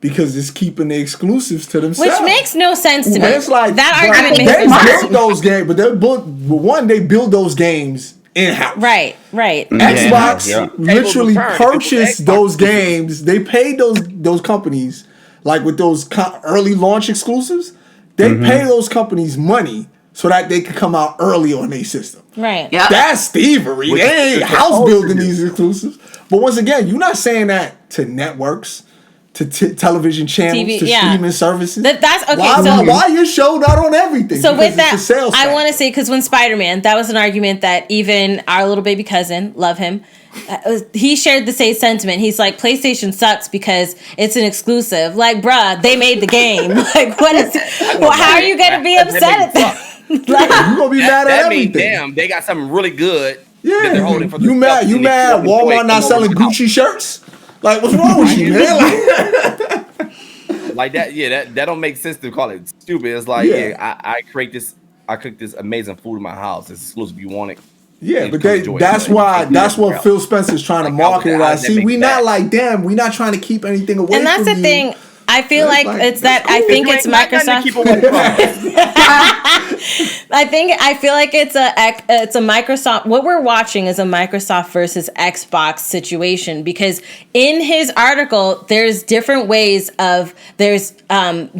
because it's keeping the exclusives to themselves. Which makes no sense to me. It's like that argument makes no no sense. sense. Those games, but they build those games in-house. Right. Xbox literally purchased those games. They paid those companies. Like with those early launch exclusives, they pay those companies money so that they can come out early on their system. Right. Yep. That's thievery. They ain't house building these exclusives. But once again, you're not saying that to networks, to television channels, TV, to streaming services. That's okay. Why your show not on everything? So with that, I want to say, because when Spider-Man, that was an argument that even our little baby cousin, love him, he shared the same sentiment. He's like, PlayStation sucks because it's an exclusive. Like, bruh, they made the game. Like, what is? Well, how are you gonna be upset at that? Like, you gonna be mad at everything? Damn, they got something really good. Yeah, that they're holding for you mad? You mad? Walmart not selling Gucci shirts? Like, what's wrong with you, man? Like that? Yeah, that don't make sense to call it stupid. It's like, I cook this amazing food in my house. It's exclusive. You want it? Yeah, but that's what Phil Spencer's trying to market it as. See, we not like them. We not trying to keep anything away from you. And that's the thing. I feel like it's that I think it's Microsoft. I feel like it's a Microsoft. What we're watching is a Microsoft versus Xbox situation, because in his article there's different ways of there's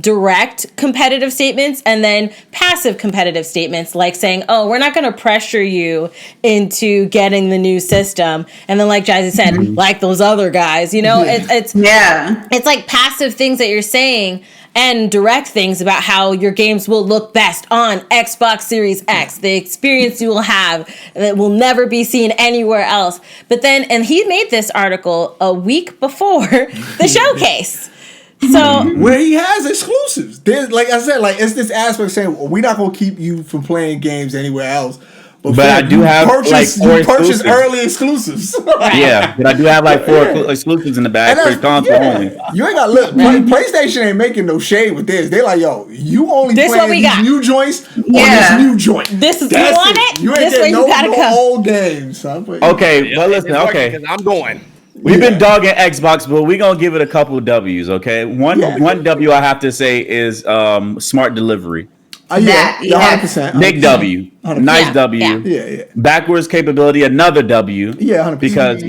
direct competitive statements and then passive competitive statements, like saying, oh, we're not going to pressure you into getting the new system, and then like Jazzy said, like those other guys, it's like passive things that you're saying and direct things about how your games will look best on Xbox Series X, the experience you will have that will never be seen anywhere else. But then, and he made this article a week before the showcase. So where he has exclusives. Like I said, like it's this aspect saying, well, we're not going to keep you from playing games anywhere else. But I do have purchase early exclusives. Yeah, but I do have like 4 exclusives in the bag for console only. You ain't got look. PlayStation ain't making no shade with this. They like, yo, you only playing these new joints on this new joint. This is you want it. You ain't getting no old games. Okay, but listen. Okay, I'm going. We've been dogging Xbox, but we're gonna give it a couple of W's. Okay, one W I have to say is smart delivery. 100%. Big W. 100%. Nice W. Yeah. Backwards capability, another W. Yeah, 100%. Because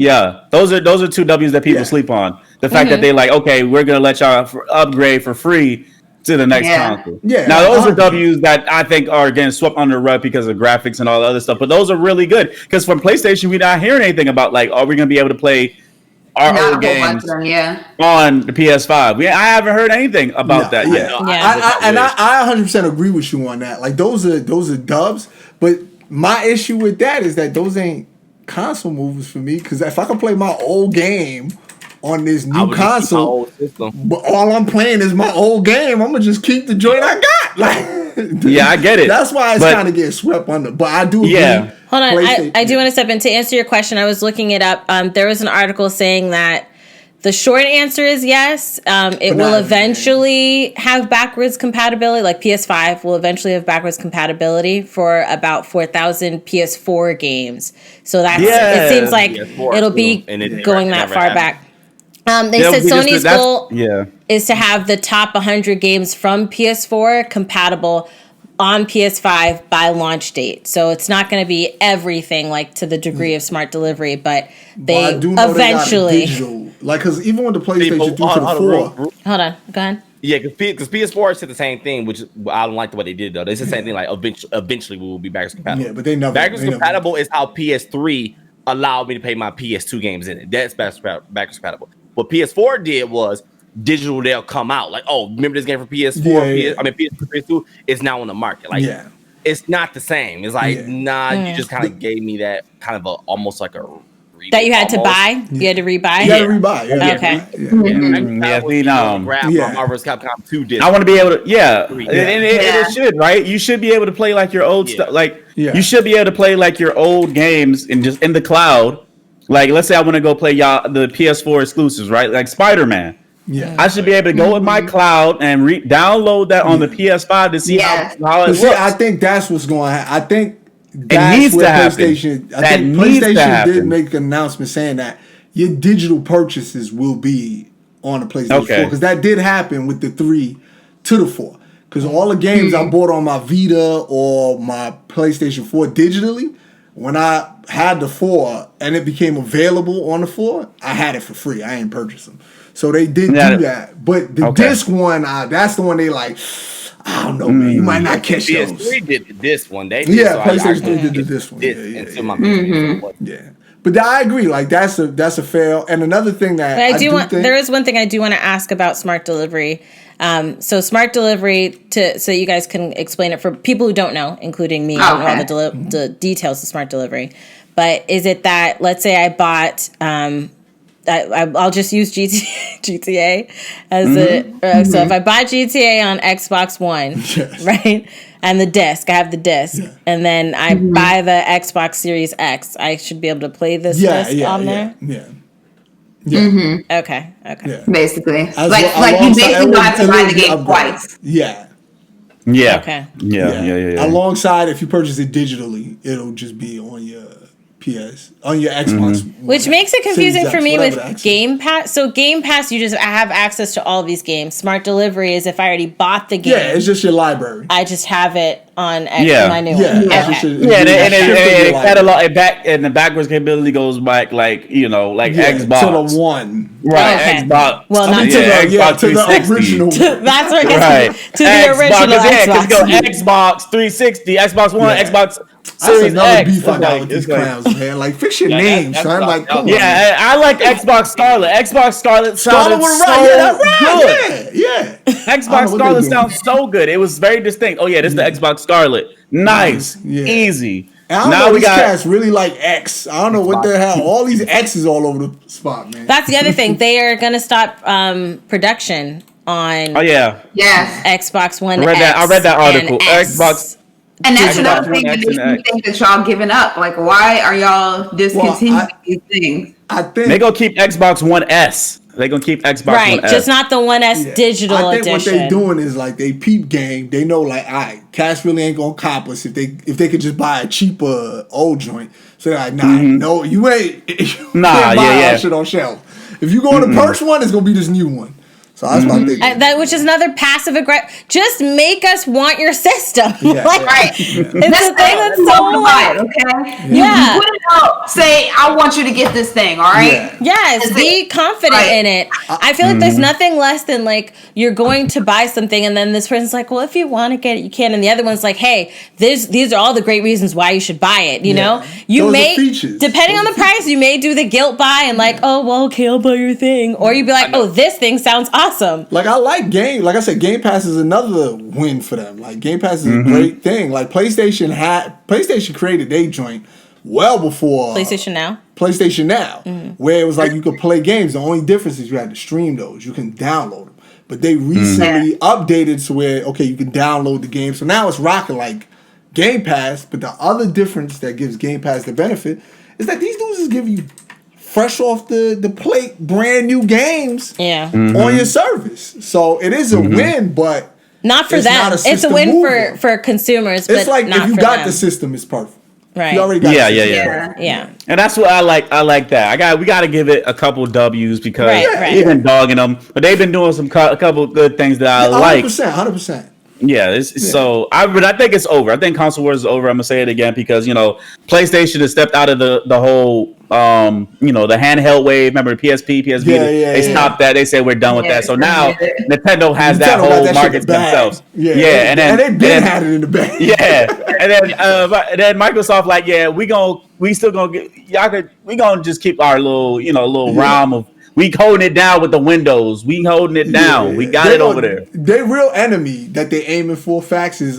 those are 2 W's that people sleep on. The fact that they like, okay, we're gonna let y'all upgrade for free to the next console. Yeah. Now those are W's that I think are getting swept under the rug because of graphics and all the other stuff. But those are really good, because from PlayStation we're not hearing anything about like, are we gonna be able to play our old games on the PS5? I haven't heard anything about that yet. I 100% agree with you on that. Like those are dubs, but my issue with that is that those ain't console moves for me. Because if I can play my old game on this new console, but all I'm playing is my old game, I'm gonna just keep the joint I got. Like, yeah, I get it. That's why it's kind of getting swept under. But I do agree. Yeah. Hold on, I do want to step in to answer your question. I was looking it up. There was an article saying that the short answer is yes. It will eventually have backwards compatibility. Like PS5 will eventually have backwards compatibility for about 4,000 PS4 games. So that's it seems like PS4 it'll be going that far back. They said Sony's goal is to have the top 100 games from PS4 compatible on PS5 by launch date. So it's not going to be everything like to the degree of smart delivery, but they eventually... Like, because even with the PlayStation 3 to the 4... Hold on, go ahead. Yeah, because PS4 said the same thing, which I don't like the way they did, though. They said the same thing, like, eventually we will be backwards compatible. Yeah, but they never... Backwards compatible is how PS3 allowed me to play my PS2 games in it. That's backwards compatible. What PS4 did was digital, they'll come out. Like, oh, remember this game for PS4? PS3, PS2? It's now on the market. Like, it's not the same. It's like, you just kind of gave me that kind of almost like a... That you had to buy? You had to rebuy? You had to rebuy. Yeah. Okay. Marvel's Capcom 2 did. I want to be able to, and it should, right? You should be able to play like your old stuff. Like, you should be able to play like your old games and just in the cloud. Like, let's say I want to go play the PS4 exclusives, right? Like Spider-Man. Yeah, I should be able to go with my cloud and download that on the PS5 to see how it looks. I think that's what's going to happen. I think that's needs where to happen. PlayStation did make an announcement saying that your digital purchases will be on the PlayStation 4, because that did happen with the 3 to the 4. Because all the games I bought on my Vita or my PlayStation 4 digitally, when I had the 4 and it became available on the 4, I had it for free. I ain't purchased them. So they did do that. But the disc one, that's the one they like... I don't know, man. You might not catch those. PS3 did the disc one. PlayStation 3 did the disc one. Yeah. But I agree. Like that's a fail. And another thing that there is one thing I do want to ask about smart delivery. So smart delivery, so you guys can explain it for people who don't know, including me, all the details of smart delivery. But is it that, let's say I bought. I'll just use GTA as so if I buy GTA on Xbox One, right, and the disc, I have the disc, and then I buy the Xbox Series X, I should be able to play this disc on there. Okay. Yeah. Basically, like you basically don't have to buy the game twice. Okay. Yeah. Alongside, if you purchase it digitally, it'll just be on your on your Xbox. Which makes it confusing for me with Game Pass. So Game Pass, you just have access to all of these games. Smart delivery is if I already bought the game. Yeah, it's just your library. I just have it on my new one. And the backwards capability goes back like Xbox to the one. Right, Xbox. Well, not to the original. That's where it gets to the original Xbox. Go Xbox 360, Xbox One, Xbox Series X. Beef I got with these clowns, man. Like, fix your name, son. Like, come on. I like Xbox Scarlet. Xbox Scarlet sounded so good. Yeah. Xbox Scarlet sounds so good. It was very distinct. Oh yeah, this is the Xbox Scarlet. Nice, easy. And I don't know, these cats really like X. I don't know what the hell. All these X's all over the spot, man. That's the other thing. They are going to stop production on Xbox One X. I read that article. Xbox. And that's another thing that makes me think that y'all giving up. Like, why are y'all discontinuing these things? I think they're going to keep Xbox One S. They're going to keep Xbox One S. Just not the One S digital edition. I think what they're doing is, like, they peep game. They know, like, all right, cash really ain't going to cop us if they could just buy a cheaper old joint. So they're like, no, you ain't. You can't buy our shit on shelf. If you go on the first one, it's going to be this new one. So that's what I'm thinking. Which is another passive aggressive. Just make us want your system. Right. It's the thing that's so hard, okay? Yeah. You put it out. Say, I want you to get this thing, all right? Yes, be confident in it. I feel like there's nothing less than, like, you're going to buy something and then this person's like, well, if you want to get it, you can. And the other one's like, hey, these are all the great reasons why you should buy it, you know? You may, depending on the price, you may do the guilt buy and like, oh, well, okay, I'll buy your thing. Or you'd be like, oh, this thing sounds awesome. awesome. Like I like like I said, Game Pass is another win for them. Like Game Pass is a great thing. Like PlayStation created their joint well before PlayStation Now, where it was like you could play games. The only difference is you had to stream those. You can download them. But they recently updated to where, okay, you can download the game. So now it's rocking like Game Pass. But the other difference that gives Game Pass the benefit is that these dudes is giving you fresh off the plate, brand new games on your service. So it is a win, but not for them. It's a win for consumers. It's but like not if you for got them. the system, it's perfect. Right. You already got Yeah. And that's what I like. I like that. We got to give it a couple W's because we've been dogging them, but they've been doing a couple good things that I like. 100%. Yeah, so I think it's over. I think console wars is over. I'm gonna say it again because PlayStation has stepped out of the whole the handheld wave. Remember PSP, PSP? They stopped that. They said we're done with that. So now Nintendo has that whole market themselves. And they've been had it in the bag. And then Microsoft we still gonna get we gonna just keep our little realm of. We holding it down with the Windows. We holding it down. We got it over there. Their real enemy that they aiming for, facts, is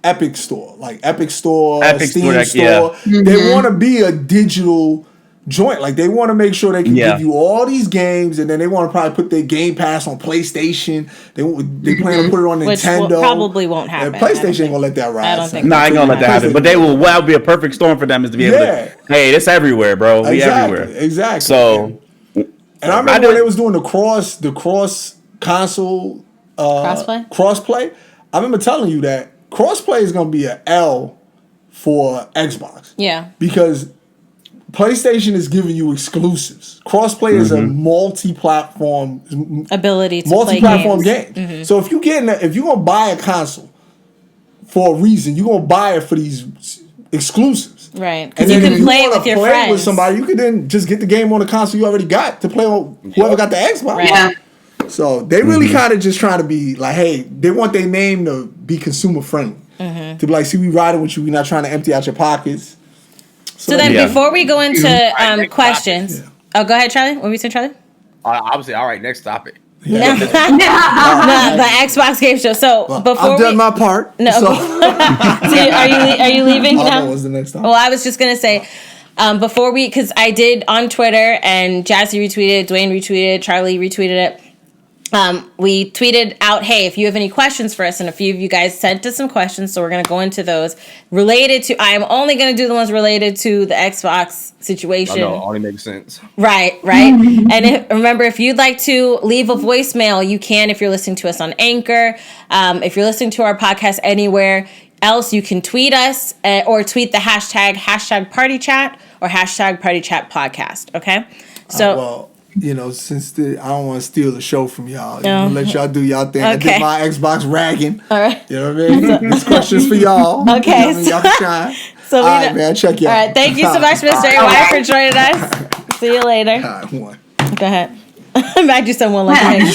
Epic Store. Like Epic Store, Steam Store. They want to be a digital joint. Like they want to make sure they can give you all these games, and then they want to probably put their Game Pass on PlayStation. They plan to put it on Nintendo. Which probably won't happen. And PlayStation ain't gonna let that ride. I don't think. No, I ain't gonna let that happen. But they will. Well, be a perfect storm for them is to be able to. Hey, it's everywhere, bro. We everywhere. Exactly. So, and I remember when they was doing the cross console crossplay. I remember telling you that crossplay is gonna be an L for Xbox. Yeah. Because PlayStation is giving you exclusives. Crossplay is a multi-platform ability to multi-platform game. So if you're gonna buy a console for a reason, you're gonna buy it for these exclusives. Right. Because you can play with your friends. With somebody, you can then just get the game on the console you already got to play on whoever got the Xbox. Right. Yeah. So they really kind of just trying to be like, hey, they want their name to be consumer friendly. To be like, see, we riding with you. We're not trying to empty out your pockets. So then before we go into questions. Oh, go ahead, Charlie. What were you saying, Charlie? Obviously, all right, next topic. The Xbox game show. So before I've done my part. No. So are you leaving now? What was the next topic? Well, I was just gonna say before because I did on Twitter and Jazzy retweeted, Dwayne retweeted, Charlie retweeted it. We tweeted out, hey, if you have any questions for us, and a few of you guys sent us some questions, so we're going to go into those related to, I am only going to do the ones related to the Xbox situation. I know, only makes sense. Right. And remember, if you'd like to leave a voicemail, you can if you're listening to us on Anchor. If you're listening to our podcast anywhere else, you can tweet us or tweet the hashtag PartyChat or hashtag PartyChat podcast, okay? So... since I don't want to steal the show from y'all, I'm gonna let y'all do y'all thing. Okay. I did my Xbox ragging. All right. You know what I mean? These questions for y'all. Okay. Y'all can shine. So all right, man. Check y'all. All right. Thank you so much, Mr. Wyatt, for joining us. See you later. One. Go ahead. Imagine someone like hanging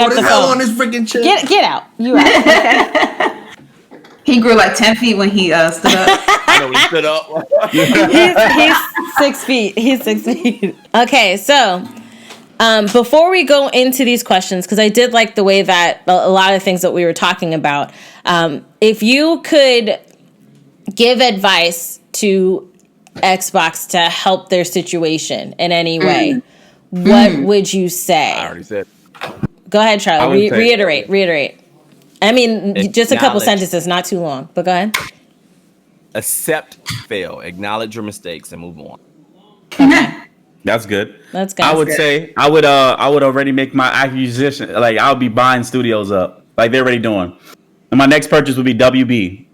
up the phone on this freaking chair. Get out. You out. He grew like 10 feet when he stood up. I know he stood up. He's 6 feet. He's 6 feet. Okay, so... before we go into these questions, because I did like the way that a lot of things that we were talking about, if you could give advice to Xbox to help their situation in any way, what would you say? I already said. Go ahead, Charlie. Reiterate. I mean, just a couple sentences, not too long, but go ahead. Accept, fail, acknowledge your mistakes, and move on. Okay. That's good. That's good. I would say I would already make my acquisition. Like I would be buying studios up, like they're already doing. And my next purchase would be WB.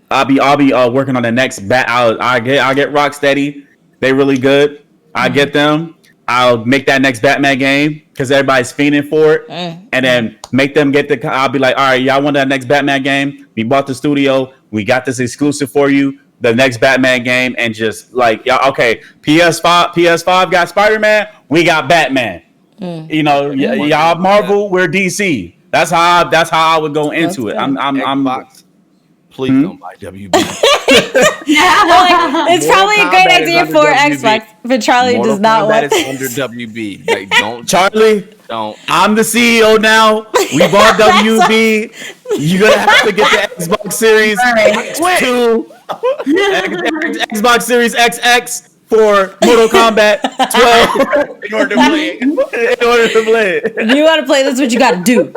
I'll be working on the next bat. I'll get Rocksteady. They really good. I get them. I'll make that next Batman game because everybody's fiending for it, and then make them get the. I'll be like, all right, y'all want that next Batman game? We bought the studio. We got this exclusive for you. The next Batman game, and just like y'all, okay, PS5 got Spider-Man, we got Batman. Y'all Marvel, we're DC. That's how I would go into it. I'm Xbox, please don't buy WB. It's probably a great idea for Xbox, but Charlie does not want it. Under WB. Like, don't Charlie. Don't. I'm the CEO now. We bought WB. You're gonna have to get the Xbox Series X2, Xbox Series XX for Mortal Kombat 12 In order to play it. You want to play this? What you got to do?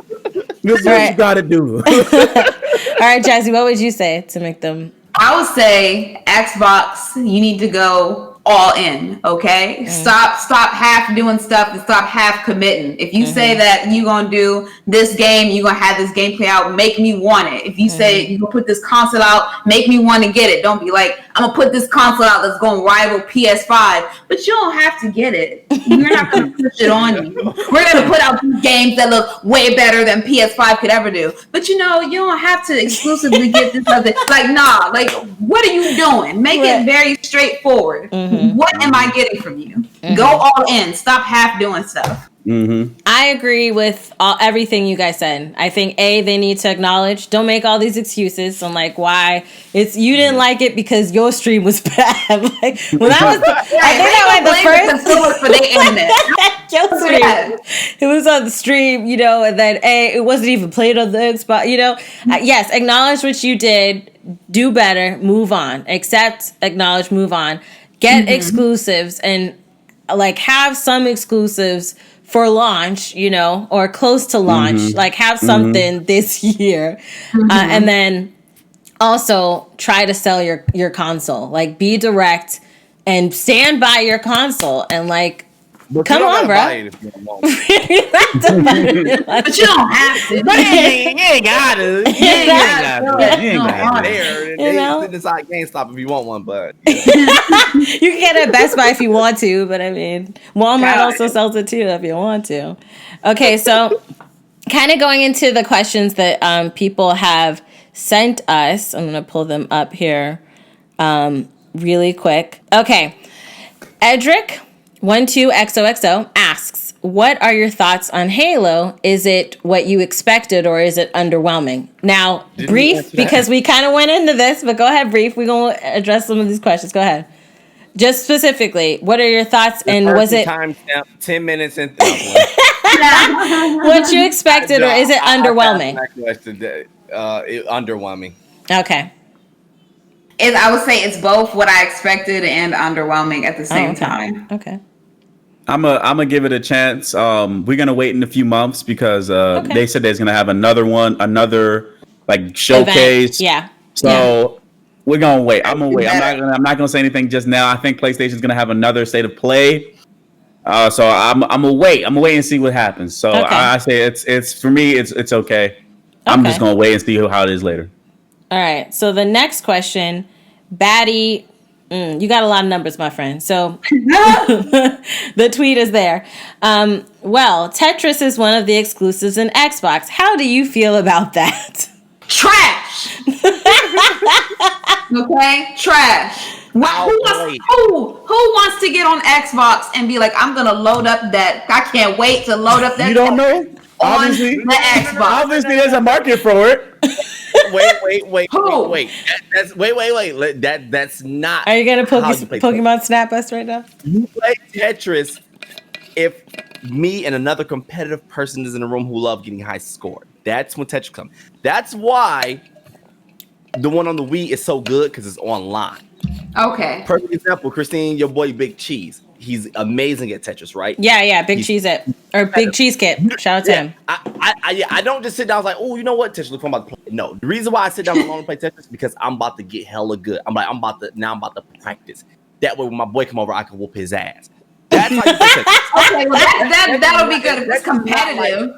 This is what you gotta do. All right, Jazzy, what would you say to make them? I would say Xbox, you need to go all in, okay? Stop half doing stuff and stop half committing. If you say that you're gonna do this game, you're gonna have this gameplay out, make me want it. If you say you're gonna put this console out, make me want to get it. Don't be like, I'm gonna put this console out that's gonna rival PS5, but you don't have to get it. We're not gonna push it on you. We're gonna put out these games that look way better than PS5 could ever do. But you don't have to exclusively get this other. Like, nah, like, what are you doing? Make it very straightforward. What am I getting from you? Go all in. Stop half doing stuff. I agree with everything you guys said. I think they need to acknowledge. Don't make all these excuses on like why you didn't like it because your stream was bad. Like when I was, I think I went the first for the internet. your stream. It was on the stream, and then it wasn't even played on the Xbox. Yes, acknowledge what you did. Do better. Move on. Accept. Acknowledge. Move on. Get exclusives and like have some exclusives for launch, or close to launch. Like have something this year, and then also try to sell your console. Like be direct and stand by your console and like. But come on, bro. But you don't have to. You ain't got to. You ain't got to. They decide GameStop if you want one, but you can get it at Best Buy if you want to. But I mean, Walmart also sells it too if you want to. Okay, so kind of going into the questions that people have sent us. I'm gonna pull them up here really quick. Okay, Edric. 12XOXO asks, what are your thoughts on Halo? Is it what you expected or is it underwhelming? Now, brief, because we kind of went into this, but go ahead, brief. We're going to address some of these questions. Go ahead. Just specifically, what are your thoughts and was it... Time stamp, 10 minutes and... what you expected or is it underwhelming? Underwhelming. Okay. I would say it's both what I expected and underwhelming at the same time. Okay. I'm gonna give it a chance. We're gonna wait in a few months because they said there's gonna have another like showcase. Event. Yeah. So we're gonna wait. I'm gonna wait. I'm not gonna say anything just now. I think PlayStation's gonna have another state of play. So I'm gonna wait. I'm gonna wait and see what happens. So I say it's for me. It's okay. I'm just gonna wait and see how it is later. All right. So the next question, Batty, you got a lot of numbers, my friend. So the tweet is there. Well, Tetris is one of the exclusives in Xbox. How do you feel about that? Trash. Okay, trash. Who wants to get on Xbox and be like, I'm gonna load up that? I can't wait to load up that. You don't know? Obviously, the Xbox. Obviously, there's a market for it. Wait. That's not. Are you gonna Pokemon Snap us right now? You play Tetris if me and another competitive person is in a room who love getting high scored. That's when Tetris comes. That's why the one on the Wii is so good because it's online. Okay. Perfect example, Christine, your boy Big Cheese. He's amazing at Tetris, right? Yeah, Big Cheese Big Cheese Kit. Shout out to him. I don't just sit down like, oh, you know what, Tetris, look, I'm about to play. No, the reason why I sit down alone and play Tetris is because I'm about to get hella good. I'm about to practice. That way when my boy come over, I can whoop his ass. That's how you play Tetris. Okay, well that'll be good if it's competitive.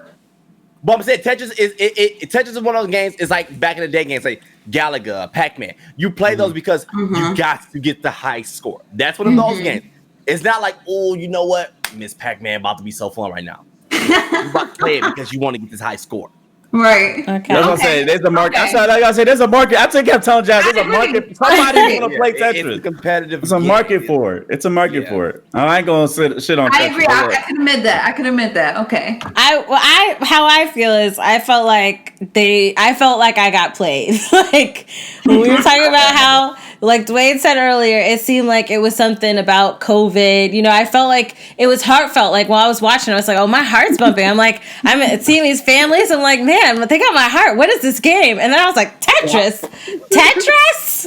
But I'm saying Tetris is one of those games. It's like back in the day games like Galaga, Pac-Man. You play those because you got to get the high score. That's one of those games. It's not like, oh, you know what, Miss Pac-Man about to be so fun right now. You about to play it because you want to get this high score. Right. Okay. That's what I'm saying. There's a market. I gotta say there's a market. I think I'm telling Jazz, there's a market. Somebody's gonna play Tetris. It's competitive. It's a market for it. It's a market for it. I ain't gonna shit on Tetris. I agree. I can admit that. Okay. How I feel is I felt like I got played. Like when we were talking about how like Dwayne said earlier, it seemed like it was something about COVID. You know, I felt like it was heartfelt. Like while I was watching, I was like, oh, my heart's bumping. I'm like, I'm seeing these families. I'm like, man, they got my heart. What is this game? And then I was like, Tetris.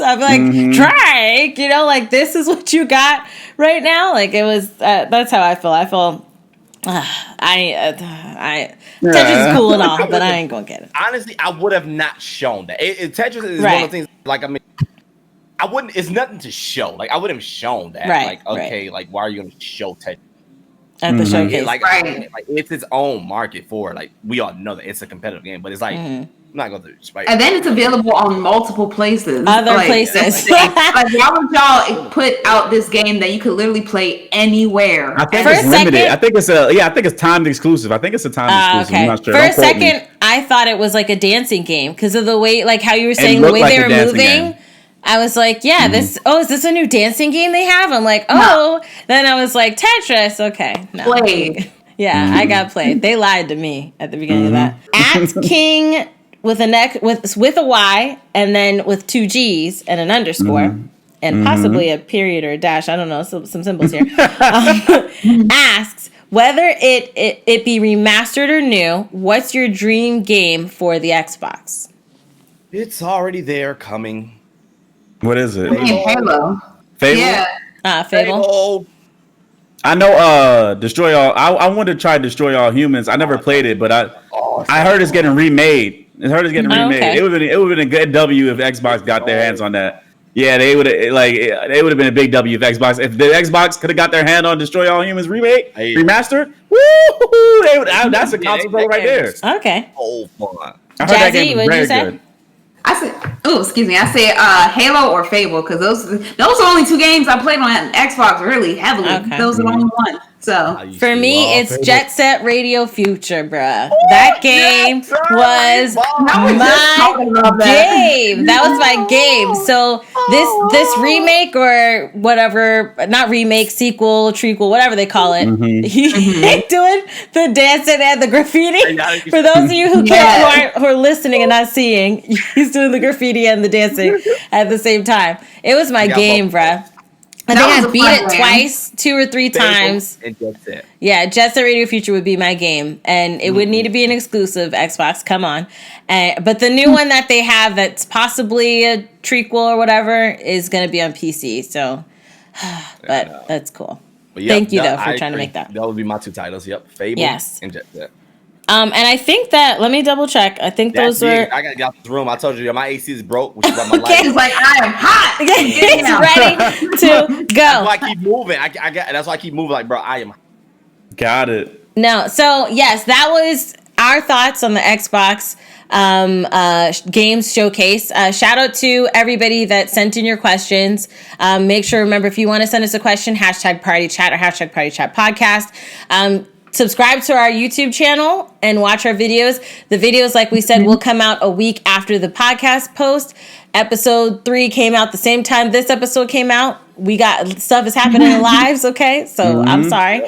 I'm like, Drake, you know, like this is what you got right now. Like it was, that's how I feel. I feel, Tetris is cool and all, but I ain't gonna get it. Honestly, I would have not shown that. Tetris is one of the things, like, I mean, I wouldn't, it's nothing to show. Like, I wouldn't have shown that. Right, like, okay, like, why are you gonna show Tetris? At the showcase. Like, like, it's its own market for it. Like, we all know that it's a competitive game, but it's like, I'm not going to spike. And then it's available on multiple places. Other places. Like, why would y'all put out this game that you could literally play anywhere? I think it's limited. I think it's timed exclusive. I think it's a timed exclusive. Okay. I'm not sure. For a second, I thought it was like a dancing game because of the way, like how you were saying, the way they were moving. Game. I was like, yeah, is this a new dancing game they have? I'm like, oh. No. Then I was like, Tetris. Okay. No. Played. Yeah, I got played. They lied to me at the beginning of that. At King with a Y and then with 2 G's and an underscore and possibly a period or a dash. I don't know, some symbols here. Asks whether it be remastered or new. What's your dream game for the Xbox? It's already there, coming. What is it? Fable. Yeah. Fable. I know Destroy All. I wanted to try Destroy All Humans. I never played it, but I heard it's getting remade. Okay. It would have been a good W if Xbox got their hands on that. Yeah, they would have been a big W if Xbox. If the Xbox could have got their hand on Destroy All Humans remastered, woo! That's a console pro right there. Okay. Oh, fun. I heard that game was very good. I said Halo or Fable because those are the only 2 games I played on Xbox really heavily. Okay. Those are the only ones. So for me, it's Fable. Jet Set Radio Future, bruh. That game was my game. That was my game. So this remake or whatever, not remake, sequel, trequel, whatever they call it, he's doing the dancing and the graffiti. For those of you who are listening and not seeing, he's doing the graffiti and the dancing at the same time. It was my game, bruh. I think I beat it twice, 2 or 3 times. And Jet Set. Yeah, Jet Set Radio Future would be my game. And it would need to be an exclusive Xbox. Come on. But the new one that they have that's possibly a trequel or whatever is going to be on PC. So, but that's cool. But thank you, though, for trying to make that. That would be my 2 titles. Yep. Fable and Jet Set. And I think that, let me double check. I think those were. I got to get out this room. I told you my AC is broke, which is why my light. It's like I am hot. It's ready to go. That's why I keep moving. That's why I keep moving. Like, bro, I am. Got it. No, so yes, that was our thoughts on the Xbox games showcase. Shout out to everybody that sent in your questions. Make sure, remember, if you want to send us a question, #PartyChat or #PartyChat podcast. Subscribe to our YouTube channel and watch our videos. The videos, like we said, will come out a week after the podcast post. Episode 3 came out the same time this episode came out. We got stuff is happening in lives, okay? So I'm sorry.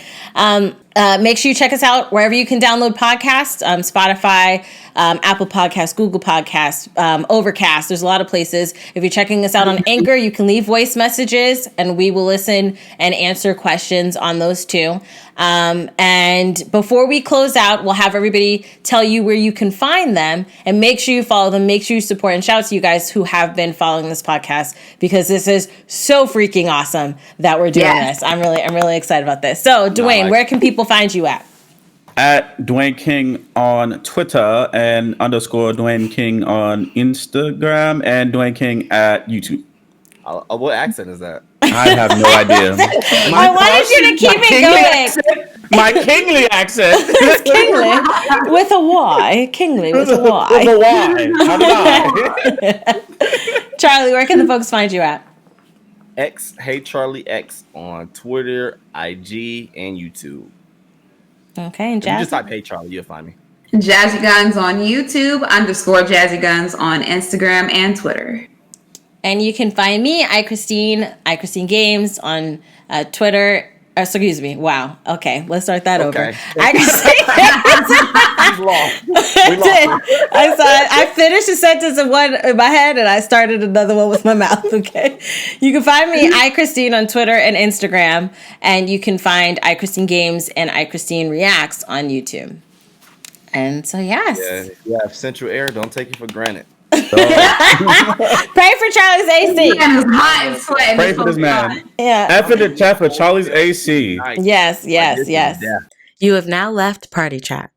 Make sure you check us out wherever you can download podcasts, Spotify, Apple Podcasts, Google Podcasts, Overcast. There's a lot of places. If you're checking us out on Anchor, you can leave voice messages and we will listen and answer questions on those too. And before we close out, we'll have everybody tell you where you can find them and make sure you follow them. Make sure you support and shout out to you guys who have been following this podcast because this is so freaking awesome that we're doing this. I'm really excited about this. So Dwayne, where can people find you at? At Dwayne King on Twitter and _Dwayne King on Instagram and Dwayne King at YouTube. What accent is that? I have no idea. I wanted you to keep it going. My kingly accent. It's kingly with a Y. Kingly with a Y. With a Y. How did I? Charlie, where can the folks find you at? Hey Charlie X on Twitter, IG, and YouTube. Okay, and Jazzy? You just type Hey Charlie, you'll find me. Jazzy Guns on YouTube, _Jazzy Guns on Instagram and Twitter. And you can find me, iChristine Games on Twitter, Excuse me. Wow. Okay, let's start that over. Okay. I finished a sentence in my head, and I started another one with my mouth. Okay. You can find me, iChristine, on Twitter and Instagram, and you can find iChristine Games and iChristine Reacts on YouTube. And so, yes. Yeah. Central Air, don't take it for granted. Pray for Charlie's AC. Pray for this man. Yeah. After the chat for Charlie's AC. Yes. You have now left Party Chat.